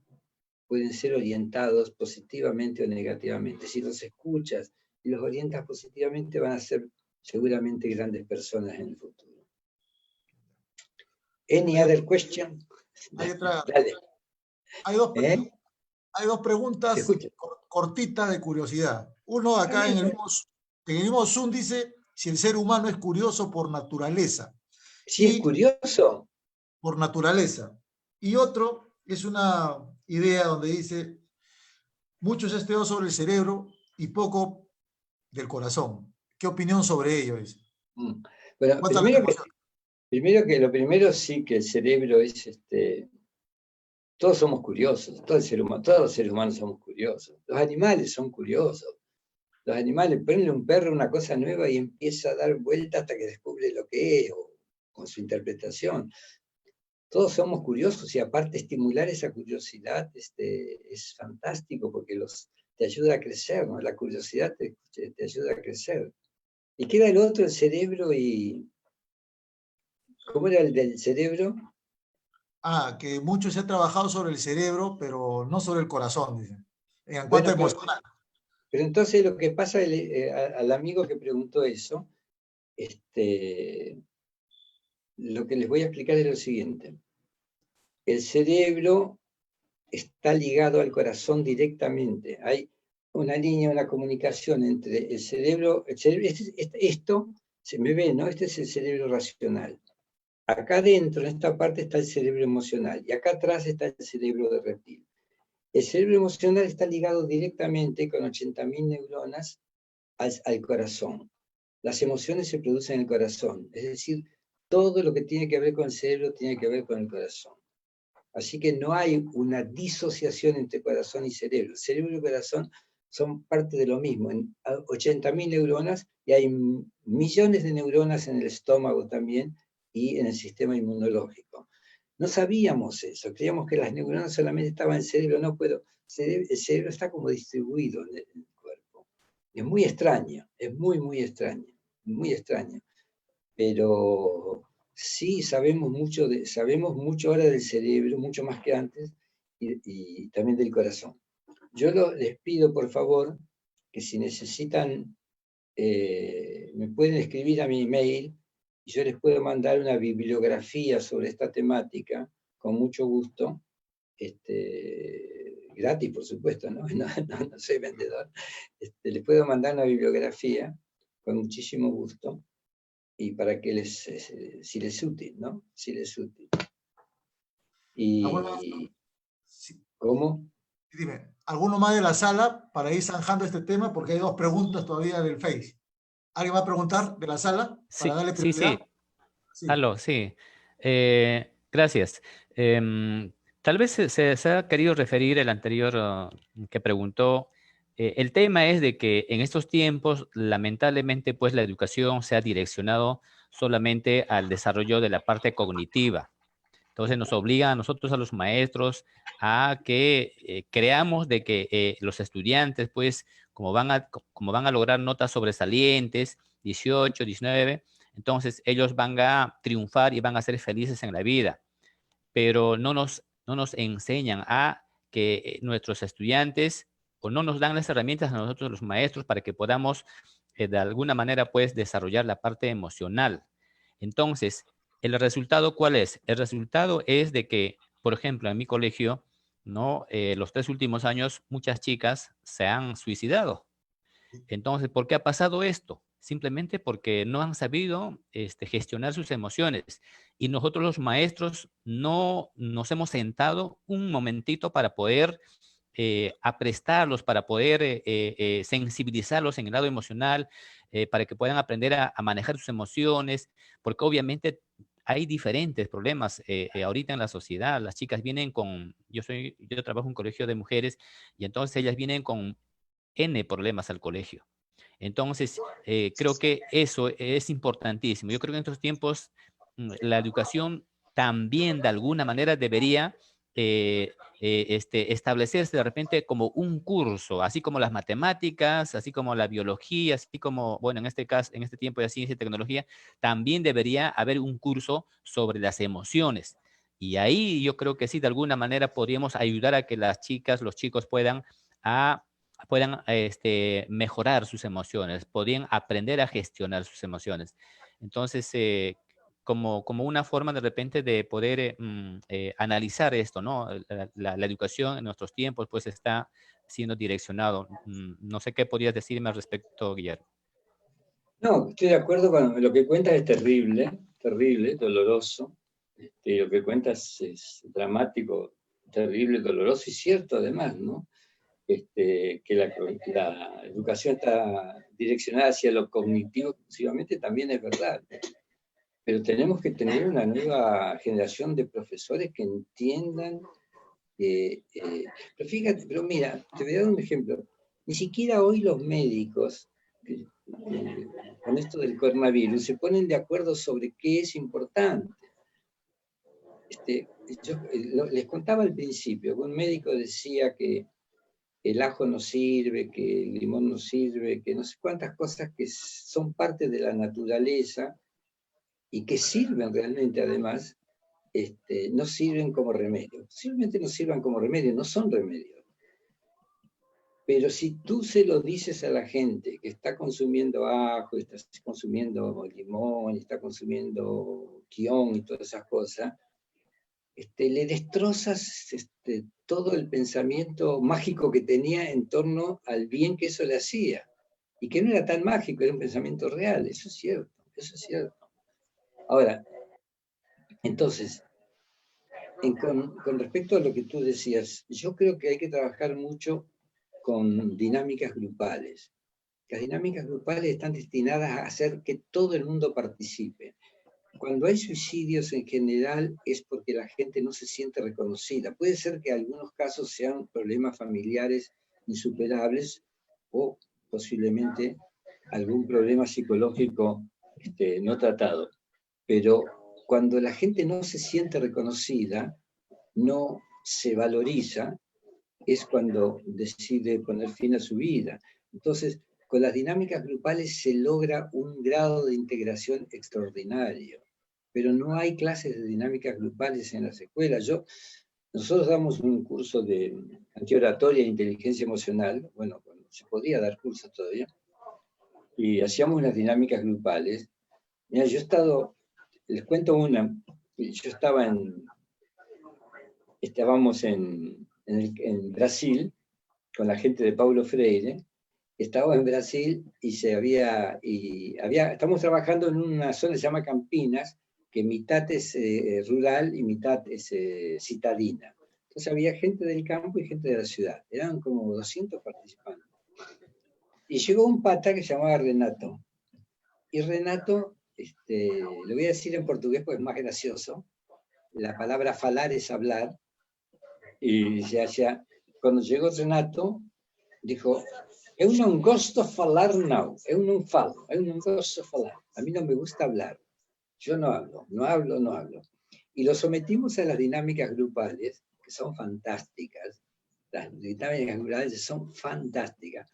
pueden ser orientados positivamente o negativamente. Si los escuchas y los orientas positivamente, van a ser seguramente grandes personas en el futuro. Any other question? Hay otra. Dale. Hay dos preguntas cortitas de curiosidad. Uno acá en el mismo Zoom dice si el ser humano es curioso por naturaleza. Sí, es curioso. Por naturaleza. Y otro es una idea donde dice, mucho se ha estudiado sobre el cerebro y poco del corazón. ¿Qué opinión sobre ello es? Bueno, lo primero sí que el cerebro es, todos somos curiosos, todos los seres humanos somos curiosos. Los animales son curiosos. Los animales, prende un perro una cosa nueva y empieza a dar vueltas hasta que descubre lo que es, o con su interpretación. Todos somos curiosos y aparte estimular esa curiosidad es fantástico porque te ayuda a crecer, ¿no? La curiosidad te ayuda a crecer. Y queda el otro, el cerebro y... ¿Cómo era el del cerebro? Que mucho se ha trabajado sobre el cerebro, pero no sobre el corazón, dicen. En cuanto a emocional. Pero entonces lo que pasa al amigo que preguntó eso, lo que les voy a explicar es lo siguiente. El cerebro está ligado al corazón directamente. Hay una línea, una comunicación entre el cerebro. Esto se me ve, ¿no? Este es el cerebro racional. Acá adentro, en esta parte, está el cerebro emocional. Y acá atrás está el cerebro de reptil. El cerebro emocional está ligado directamente con 80.000 neuronas al corazón. Las emociones se producen en el corazón. Es decir, todo lo que tiene que ver con el cerebro tiene que ver con el corazón. Así que no hay una disociación entre corazón y cerebro. El cerebro y el corazón son parte de lo mismo. 80.000 neuronas y hay millones de neuronas en el estómago también y en el sistema inmunológico. No sabíamos eso, creíamos que las neuronas solamente estaban en el cerebro, no puedo. El cerebro está como distribuido en el cuerpo. Es muy extraño, es muy, muy extraño, muy extraño. Pero sí sabemos mucho ahora del cerebro, mucho más que antes, y también del corazón. Yo les pido, por favor, que si necesitan, me pueden escribir a mi email, y yo les puedo mandar una bibliografía sobre esta temática, con mucho gusto, gratis, por supuesto, ¿no? No soy vendedor. Les puedo mandar una bibliografía con muchísimo gusto, y para que si les es útil, ¿no? Si les es útil. Y... ¿Cómo? Dime, ¿alguno más de la sala para ir zanjando este tema? Porque hay dos preguntas todavía del Face. ¿Alguien va a preguntar de la sala para darle prioridad? Sí. Aló, sí. Gracias. Tal vez se ha querido referir el anterior que preguntó. El tema es de que en estos tiempos, lamentablemente, pues la educación se ha direccionado solamente al desarrollo de la parte cognitiva. Entonces nos obliga a nosotros, a los maestros, a que creamos de que los estudiantes, pues, como van a lograr notas sobresalientes, 18, 19, Entonces, ellos van a triunfar y van a ser felices en la vida, pero no nos enseñan a que nuestros estudiantes, o no nos dan las herramientas a nosotros los maestros para que podamos de alguna manera pues desarrollar la parte emocional. Entonces, ¿el resultado cuál es? El resultado es de que, por ejemplo, en mi colegio, ¿no? Los 3 últimos años, muchas chicas se han suicidado. Entonces, ¿por qué ha pasado esto? Simplemente porque no han sabido gestionar sus emociones. Y nosotros los maestros no nos hemos sentado un momentito para poder aprestarlos, para poder sensibilizarlos en el lado emocional, para que puedan aprender a manejar sus emociones, porque obviamente hay diferentes problemas ahorita en la sociedad. Las chicas vienen con, yo trabajo en un colegio de mujeres, y entonces ellas vienen con N problemas al colegio. Entonces, creo que eso es importantísimo. Yo creo que en estos tiempos la educación también de alguna manera debería establecerse de repente como un curso, así como las matemáticas, así como la biología, así como, bueno, en este caso, en este tiempo de ciencia y tecnología, también debería haber un curso sobre las emociones. Y ahí yo creo que sí, de alguna manera podríamos ayudar a que las chicas, los chicos puedan mejorar sus emociones, podrían aprender a gestionar sus emociones. Entonces, como una forma de repente de poder analizar esto, ¿no? La educación en nuestros tiempos pues está siendo direccionado. No sé qué podrías decirme al respecto, Guillermo. No, estoy de acuerdo con lo que cuentas, es terrible, terrible, doloroso. Lo que cuentas es dramático, terrible, doloroso y cierto además, ¿no? Que la educación está direccionada hacia lo cognitivo exclusivamente, también es verdad. Pero tenemos que tener una nueva generación de profesores que entiendan. Pero fíjate, pero mira, te voy a dar un ejemplo. Ni siquiera hoy los médicos, con esto del coronavirus, se ponen de acuerdo sobre qué es importante. Les contaba al principio que un médico decía que el ajo no sirve, que el limón no sirve, que no sé cuántas cosas que son parte de la naturaleza y que sirven realmente además, no sirven como remedio. Simplemente no sirvan como remedio, no son remedios. Pero si tú se lo dices a la gente que está consumiendo ajo, está consumiendo limón, está consumiendo quión y todas esas cosas, le destrozas todo el pensamiento mágico que tenía en torno al bien que eso le hacía. Y que no era tan mágico, era un pensamiento real, eso es cierto, eso es cierto. Ahora, entonces, con respecto a lo que tú decías, yo creo que hay que trabajar mucho con dinámicas grupales. Las dinámicas grupales están destinadas a hacer que todo el mundo participe. Cuando hay suicidios en general es porque la gente no se siente reconocida. Puede ser que en algunos casos sean problemas familiares insuperables o posiblemente algún problema psicológico no tratado. Pero cuando la gente no se siente reconocida, no se valoriza, es cuando decide poner fin a su vida. Entonces, con las dinámicas grupales se logra un grado de integración extraordinario, pero no hay clases de dinámicas grupales en las escuelas. Nosotros damos un curso de antioratoria e inteligencia emocional, bueno, cuando se podía dar cursos todavía, y hacíamos unas dinámicas grupales. Mira, les cuento una, estábamos en Brasil, con la gente de Paulo Freire, estaba en Brasil estamos trabajando en una zona que se llama Campinas, que mitad es rural y mitad es citadina. Entonces había gente del campo y gente de la ciudad. Eran como 200 participantes. Y llegó un pata que se llamaba Renato. Y Renato, lo voy a decir en portugués porque es más gracioso. La palabra falar es hablar. Y cuando llegó Renato, dijo: eu não gosto de falar, não. Eu não falo, eu não gosto de falar. A mí no me gusta hablar. Yo no hablo. Y lo sometimos a las dinámicas grupales, que son fantásticas. Las dinámicas grupales son fantásticas.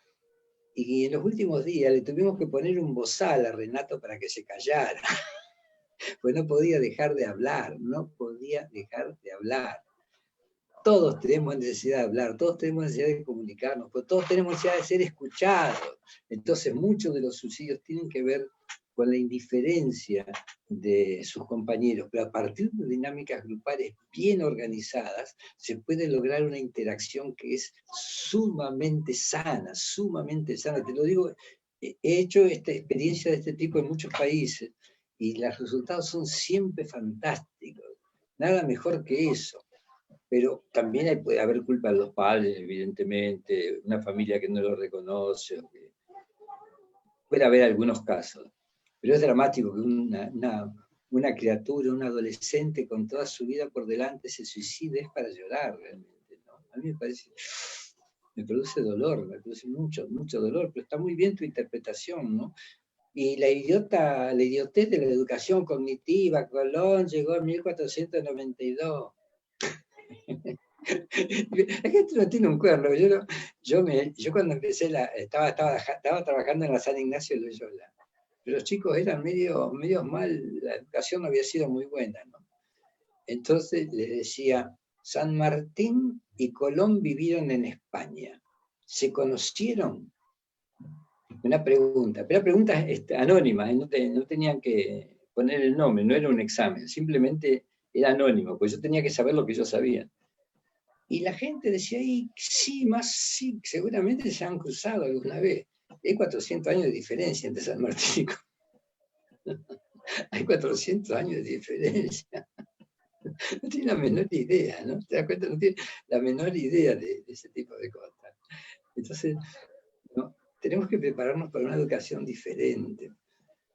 Y en los últimos días le tuvimos que poner un bozal a Renato para que se callara, pues no podía dejar de hablar, no podía dejar de hablar. Todos tenemos necesidad de hablar, todos tenemos necesidad de comunicarnos, pero todos tenemos necesidad de ser escuchados. Entonces muchos de los suicidios tienen que ver con la indiferencia de sus compañeros, pero a partir de dinámicas grupales bien organizadas, se puede lograr una interacción que es sumamente sana, sumamente sana. Te lo digo, he hecho esta experiencia de este tipo en muchos países, y los resultados son siempre fantásticos. Nada mejor que eso. Pero también puede haber culpa de los padres, evidentemente, una familia que no lo reconoce. Puede haber algunos casos. Pero es dramático que una criatura, un adolescente con toda su vida por delante se suicide, es para llorar realmente, ¿no? A mí me produce dolor, me produce mucho, mucho dolor, pero está muy bien tu interpretación, ¿no? Y la idiotez de la educación cognitiva, Colón llegó en 1492. La gente no tiene un cuerno. Yo cuando empecé, estaba trabajando en la San Ignacio de Loyola, pero los chicos eran medio mal, la educación no había sido muy buena, ¿no? Entonces les decía, San Martín y Colón vivieron en España, ¿se conocieron? Una pregunta, pero preguntas anónimas, no tenían que poner el nombre, no era un examen, simplemente era anónimo, pues yo tenía que saber lo que yo sabía. Y la gente decía, sí, sí, seguramente se han cruzado alguna vez. Hay 400 años de diferencia entre San Martín y Colón. Hay 400 años de diferencia. No tiene la menor idea, ¿no? ¿Te das cuenta? No tiene la menor idea de ese tipo de cosas. Entonces, ¿no? Tenemos que prepararnos para una educación diferente,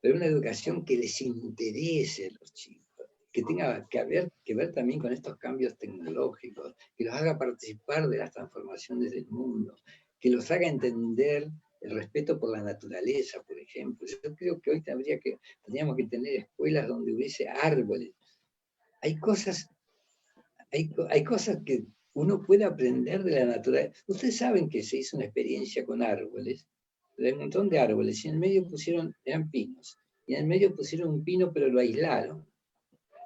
para una educación que les interese a los chicos, que tenga que ver también con estos cambios tecnológicos, que los haga participar de las transformaciones del mundo, que los haga entender el respeto por la naturaleza, por ejemplo. Yo creo que hoy tendríamos que tener escuelas donde hubiese árboles. Hay cosas que uno puede aprender de la naturaleza. Ustedes saben que se hizo una experiencia con árboles, de un montón de árboles, y en el medio eran pinos, y en el medio pusieron un pino, pero lo aislaron.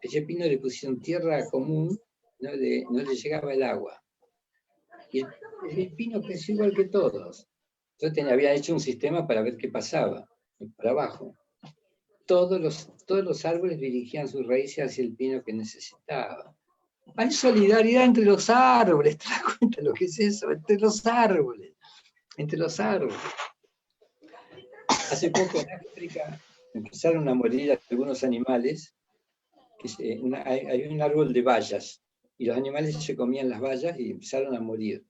Ese pino le pusieron tierra común, no le llegaba el agua. Y el pino creció igual que todos. Entonces habían hecho un sistema para ver qué pasaba, para abajo. Todos los árboles dirigían sus raíces hacia el pino que necesitaba. Hay solidaridad entre los árboles, ¿te das cuenta lo que es eso? Entre los árboles. Hace poco en África empezaron a morir algunos animales. Hay un árbol de bayas, y los animales se comían las bayas y empezaron a morir.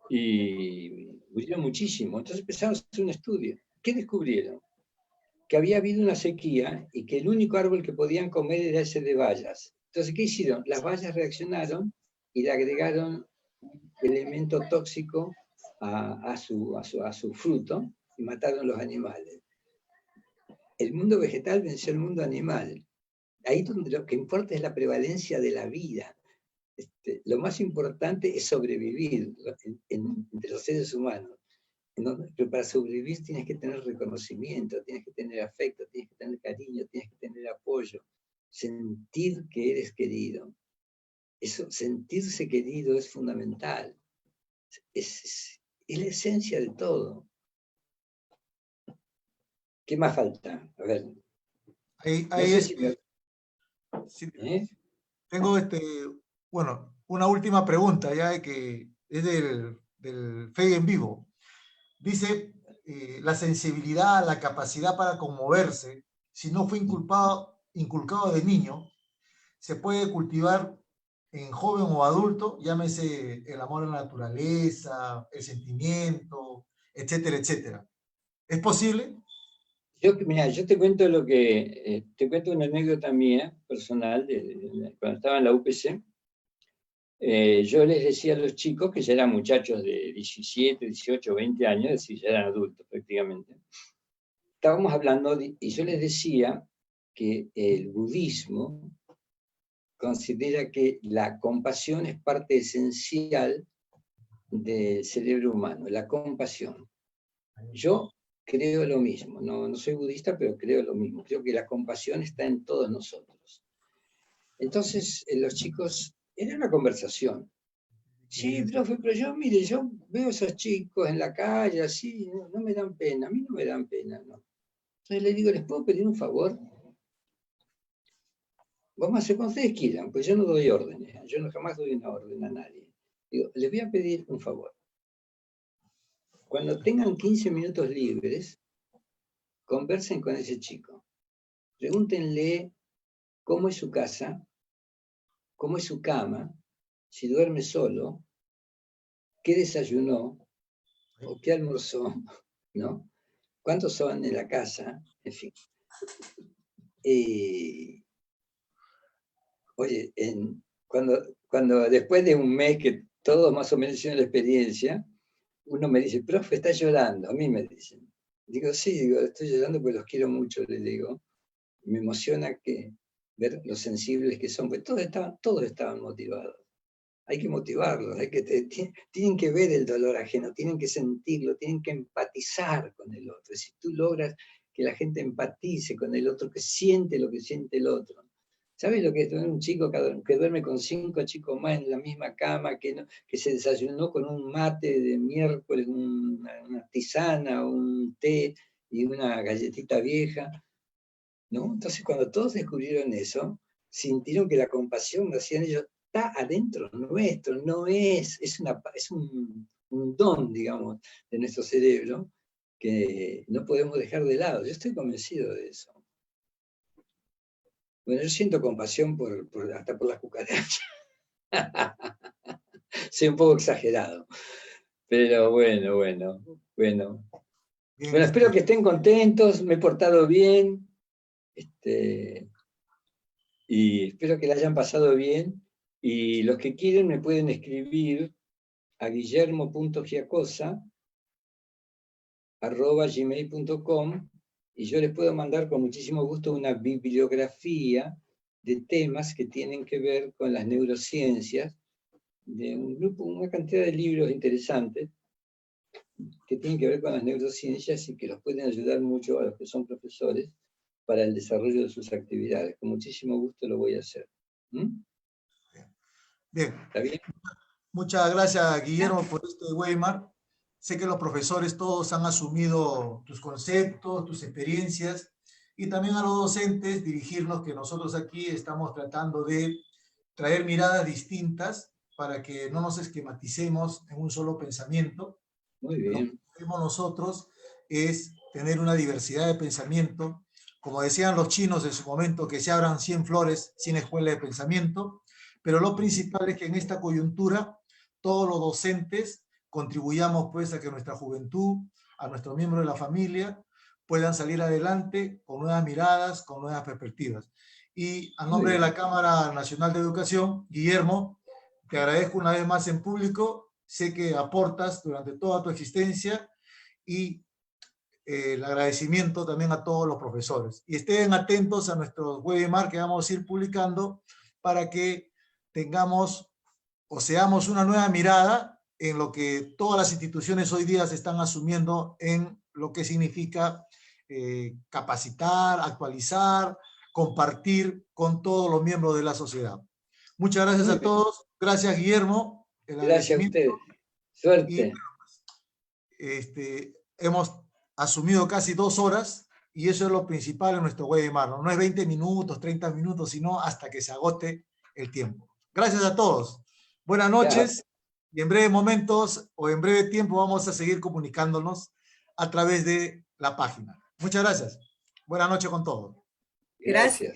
Y murieron muchísimo. Entonces empezaron a hacer un estudio. ¿Qué descubrieron? Que había habido una sequía y que el único árbol que podían comer era ese de bayas. Entonces, ¿qué hicieron? Las bayas reaccionaron y le agregaron elemento tóxico a su fruto y mataron los animales. El mundo vegetal venció el mundo animal. Ahí donde lo que importa es la prevalencia de la vida. Lo más importante es sobrevivir entre los seres humanos. Pero para sobrevivir tienes que tener reconocimiento, tienes que tener afecto, tienes que tener cariño, tienes que tener apoyo. Sentir que eres querido. Eso, sentirse querido es fundamental. Es la esencia de todo. ¿Qué más falta? A ver. Tengo una última pregunta, ya que es del Fe en Vivo. Dice, la sensibilidad, la capacidad para conmoverse, si no fue inculcado de niño, se puede cultivar en joven o adulto, llámese el amor a la naturaleza, el sentimiento, etcétera, etcétera. ¿Es posible? Mira, yo te cuento te cuento una anécdota mía, personal, cuando estaba en la UPC. Yo les decía a los chicos, que ya eran muchachos de 17, 18, 20 años, es decir, ya eran adultos prácticamente. Estábamos hablando, y yo les decía que el budismo considera que la compasión es parte esencial del cerebro humano, la compasión. Yo creo lo mismo, no soy budista, pero creo lo mismo. Creo que la compasión está en todos nosotros. Entonces, los chicos, era una conversación. Sí, profe, pero yo, mire, yo veo a esos chicos en la calle, así, no me dan pena, a mí no me dan pena, ¿no? Entonces le digo, ¿les puedo pedir un favor? Vamos a hacer como ustedes quieran, pues yo no doy órdenes, yo jamás doy una orden a nadie. Digo, les voy a pedir un favor. Cuando tengan 15 minutos libres, conversen con ese chico. Pregúntenle cómo es su casa, cómo es su cama, si duerme solo, qué desayunó o qué almorzó, ¿no? ¿Cuántos son en la casa? En fin. Oye, cuando después de un mes que todos más o menos hicieron la experiencia, uno me dice, profe, está llorando, a mí me dicen. Digo, sí, digo, estoy llorando porque los quiero mucho, les digo. Me emociona ver lo sensibles que son, pues todos estaban motivados. Hay que motivarlos, tienen que ver el dolor ajeno, tienen que sentirlo, tienen que empatizar con el otro. Si tú logras que la gente empatice con el otro, que siente lo que siente el otro. ¿Sabes lo que es tener un chico que duerme con 5 chicos más en la misma cama, que se desayunó con un mate de miércoles, una tisana, un té y una galletita vieja? ¿No? Entonces, cuando todos descubrieron eso, sintieron que la compasión, decían ellos, está adentro nuestro, no es un don, digamos, de nuestro cerebro que no podemos dejar de lado. Yo estoy convencido de eso. Bueno, yo siento compasión hasta por las cucarachas. Soy un poco exagerado. Pero bueno. Bueno, espero que estén contentos, me he portado bien. Y espero que la hayan pasado bien. Y los que quieren me pueden escribir a guillermo.giacosa@gmail.com y yo les puedo mandar con muchísimo gusto una bibliografía de temas que tienen que ver con las neurociencias, de una cantidad de libros interesantes que tienen que ver con las neurociencias y que los pueden ayudar mucho a los que son profesores para el desarrollo de sus actividades. Con muchísimo gusto lo voy a hacer. Bien. ¿Está bien? Muchas gracias, Guillermo, por este webinar. Sé que los profesores todos han asumido tus conceptos, tus experiencias, y también a los docentes dirigirnos que nosotros aquí estamos tratando de traer miradas distintas para que no nos esquematicemos en un solo pensamiento. Muy bien. Lo que queremos nosotros es tener una diversidad de pensamiento. Como decían los chinos en su momento, que se abran 100 flores, 100 escuelas de pensamiento, pero lo principal es que en esta coyuntura todos los docentes contribuyamos pues a que nuestra juventud, a nuestros miembros de la familia, puedan salir adelante con nuevas miradas, con nuevas perspectivas. Y a nombre de la Cámara Nacional de Educación, Guillermo, te agradezco una vez más en público, sé que aportas durante toda tu existencia y el agradecimiento también a todos los profesores. Y estén atentos a nuestros webinars que vamos a ir publicando para que tengamos o seamos una nueva mirada en lo que todas las instituciones hoy día se están asumiendo en lo que significa capacitar, actualizar, compartir con todos los miembros de la sociedad. Muchas gracias a todos. Gracias, Guillermo. Gracias a ustedes. Suerte. Y, hemos asumido casi 2 horas y eso es lo principal en nuestro webinar. No es 20 minutos, 30 minutos, sino hasta que se agote el tiempo. Gracias a todos. Buenas noches y en breves momentos o en breve tiempo vamos a seguir comunicándonos a través de la página. Muchas gracias. Buenas noches con todos. Gracias.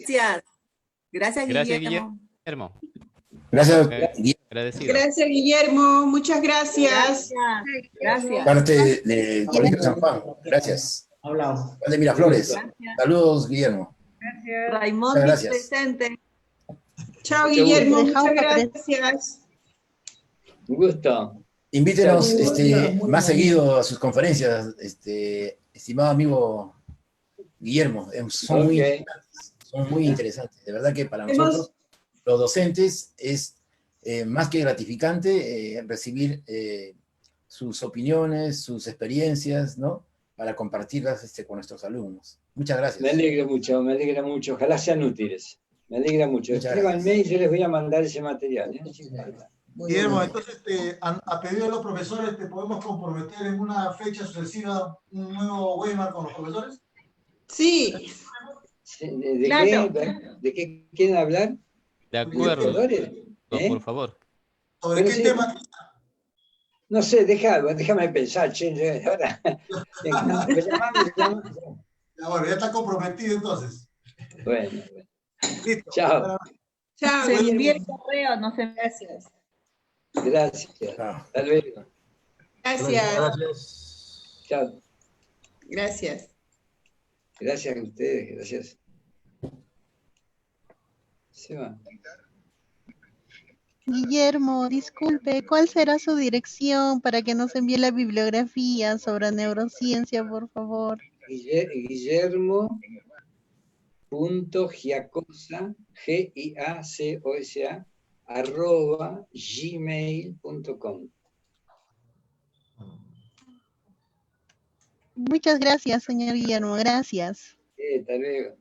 Gracias, Guillermo. Gracias, Gracias, Guillermo. Muchas gracias. Gracias. Parte del Colegio San Juan. Gracias. Hablamos. De Miraflores. Gracias. Saludos, Guillermo. Gracias. Raimundo presente. Chao, Guillermo. Muchas gracias. Un gusto. Invítenos más seguido a sus conferencias, estimado amigo Guillermo. Son muy interesantes. De verdad que para nosotros, los docentes, es más que gratificante recibir sus opiniones, sus experiencias, ¿no? para compartirlas con nuestros alumnos. Muchas gracias. Me alegra mucho. Ojalá sean útiles. Me alegra mucho. Escríbanme y yo les voy a mandar ese material. Guillermo, entonces, a pedido de los profesores, ¿te podemos comprometer en una fecha sucesiva un nuevo webinar con los profesores? Sí. ¿De claro. ¿De qué quieren hablar? De acuerdo. Por favor. ¿Sobre qué tema? No sé, déjame pensar, che. Ahora, me llamás. Bueno, ya está comprometido entonces. Bueno. Listo. Chao. Chao. Se envía el correo, no se gracias. Gracias. Hasta luego. Gracias. Chao. Gracias. Gracias a ustedes, gracias. Se va. Guillermo, disculpe, ¿cuál será su dirección para que nos envíe la bibliografía sobre neurociencia, por favor? Guillermo.giacosa, Giacosa, @gmail.com. Muchas gracias, señor Guillermo, gracias. Hasta luego.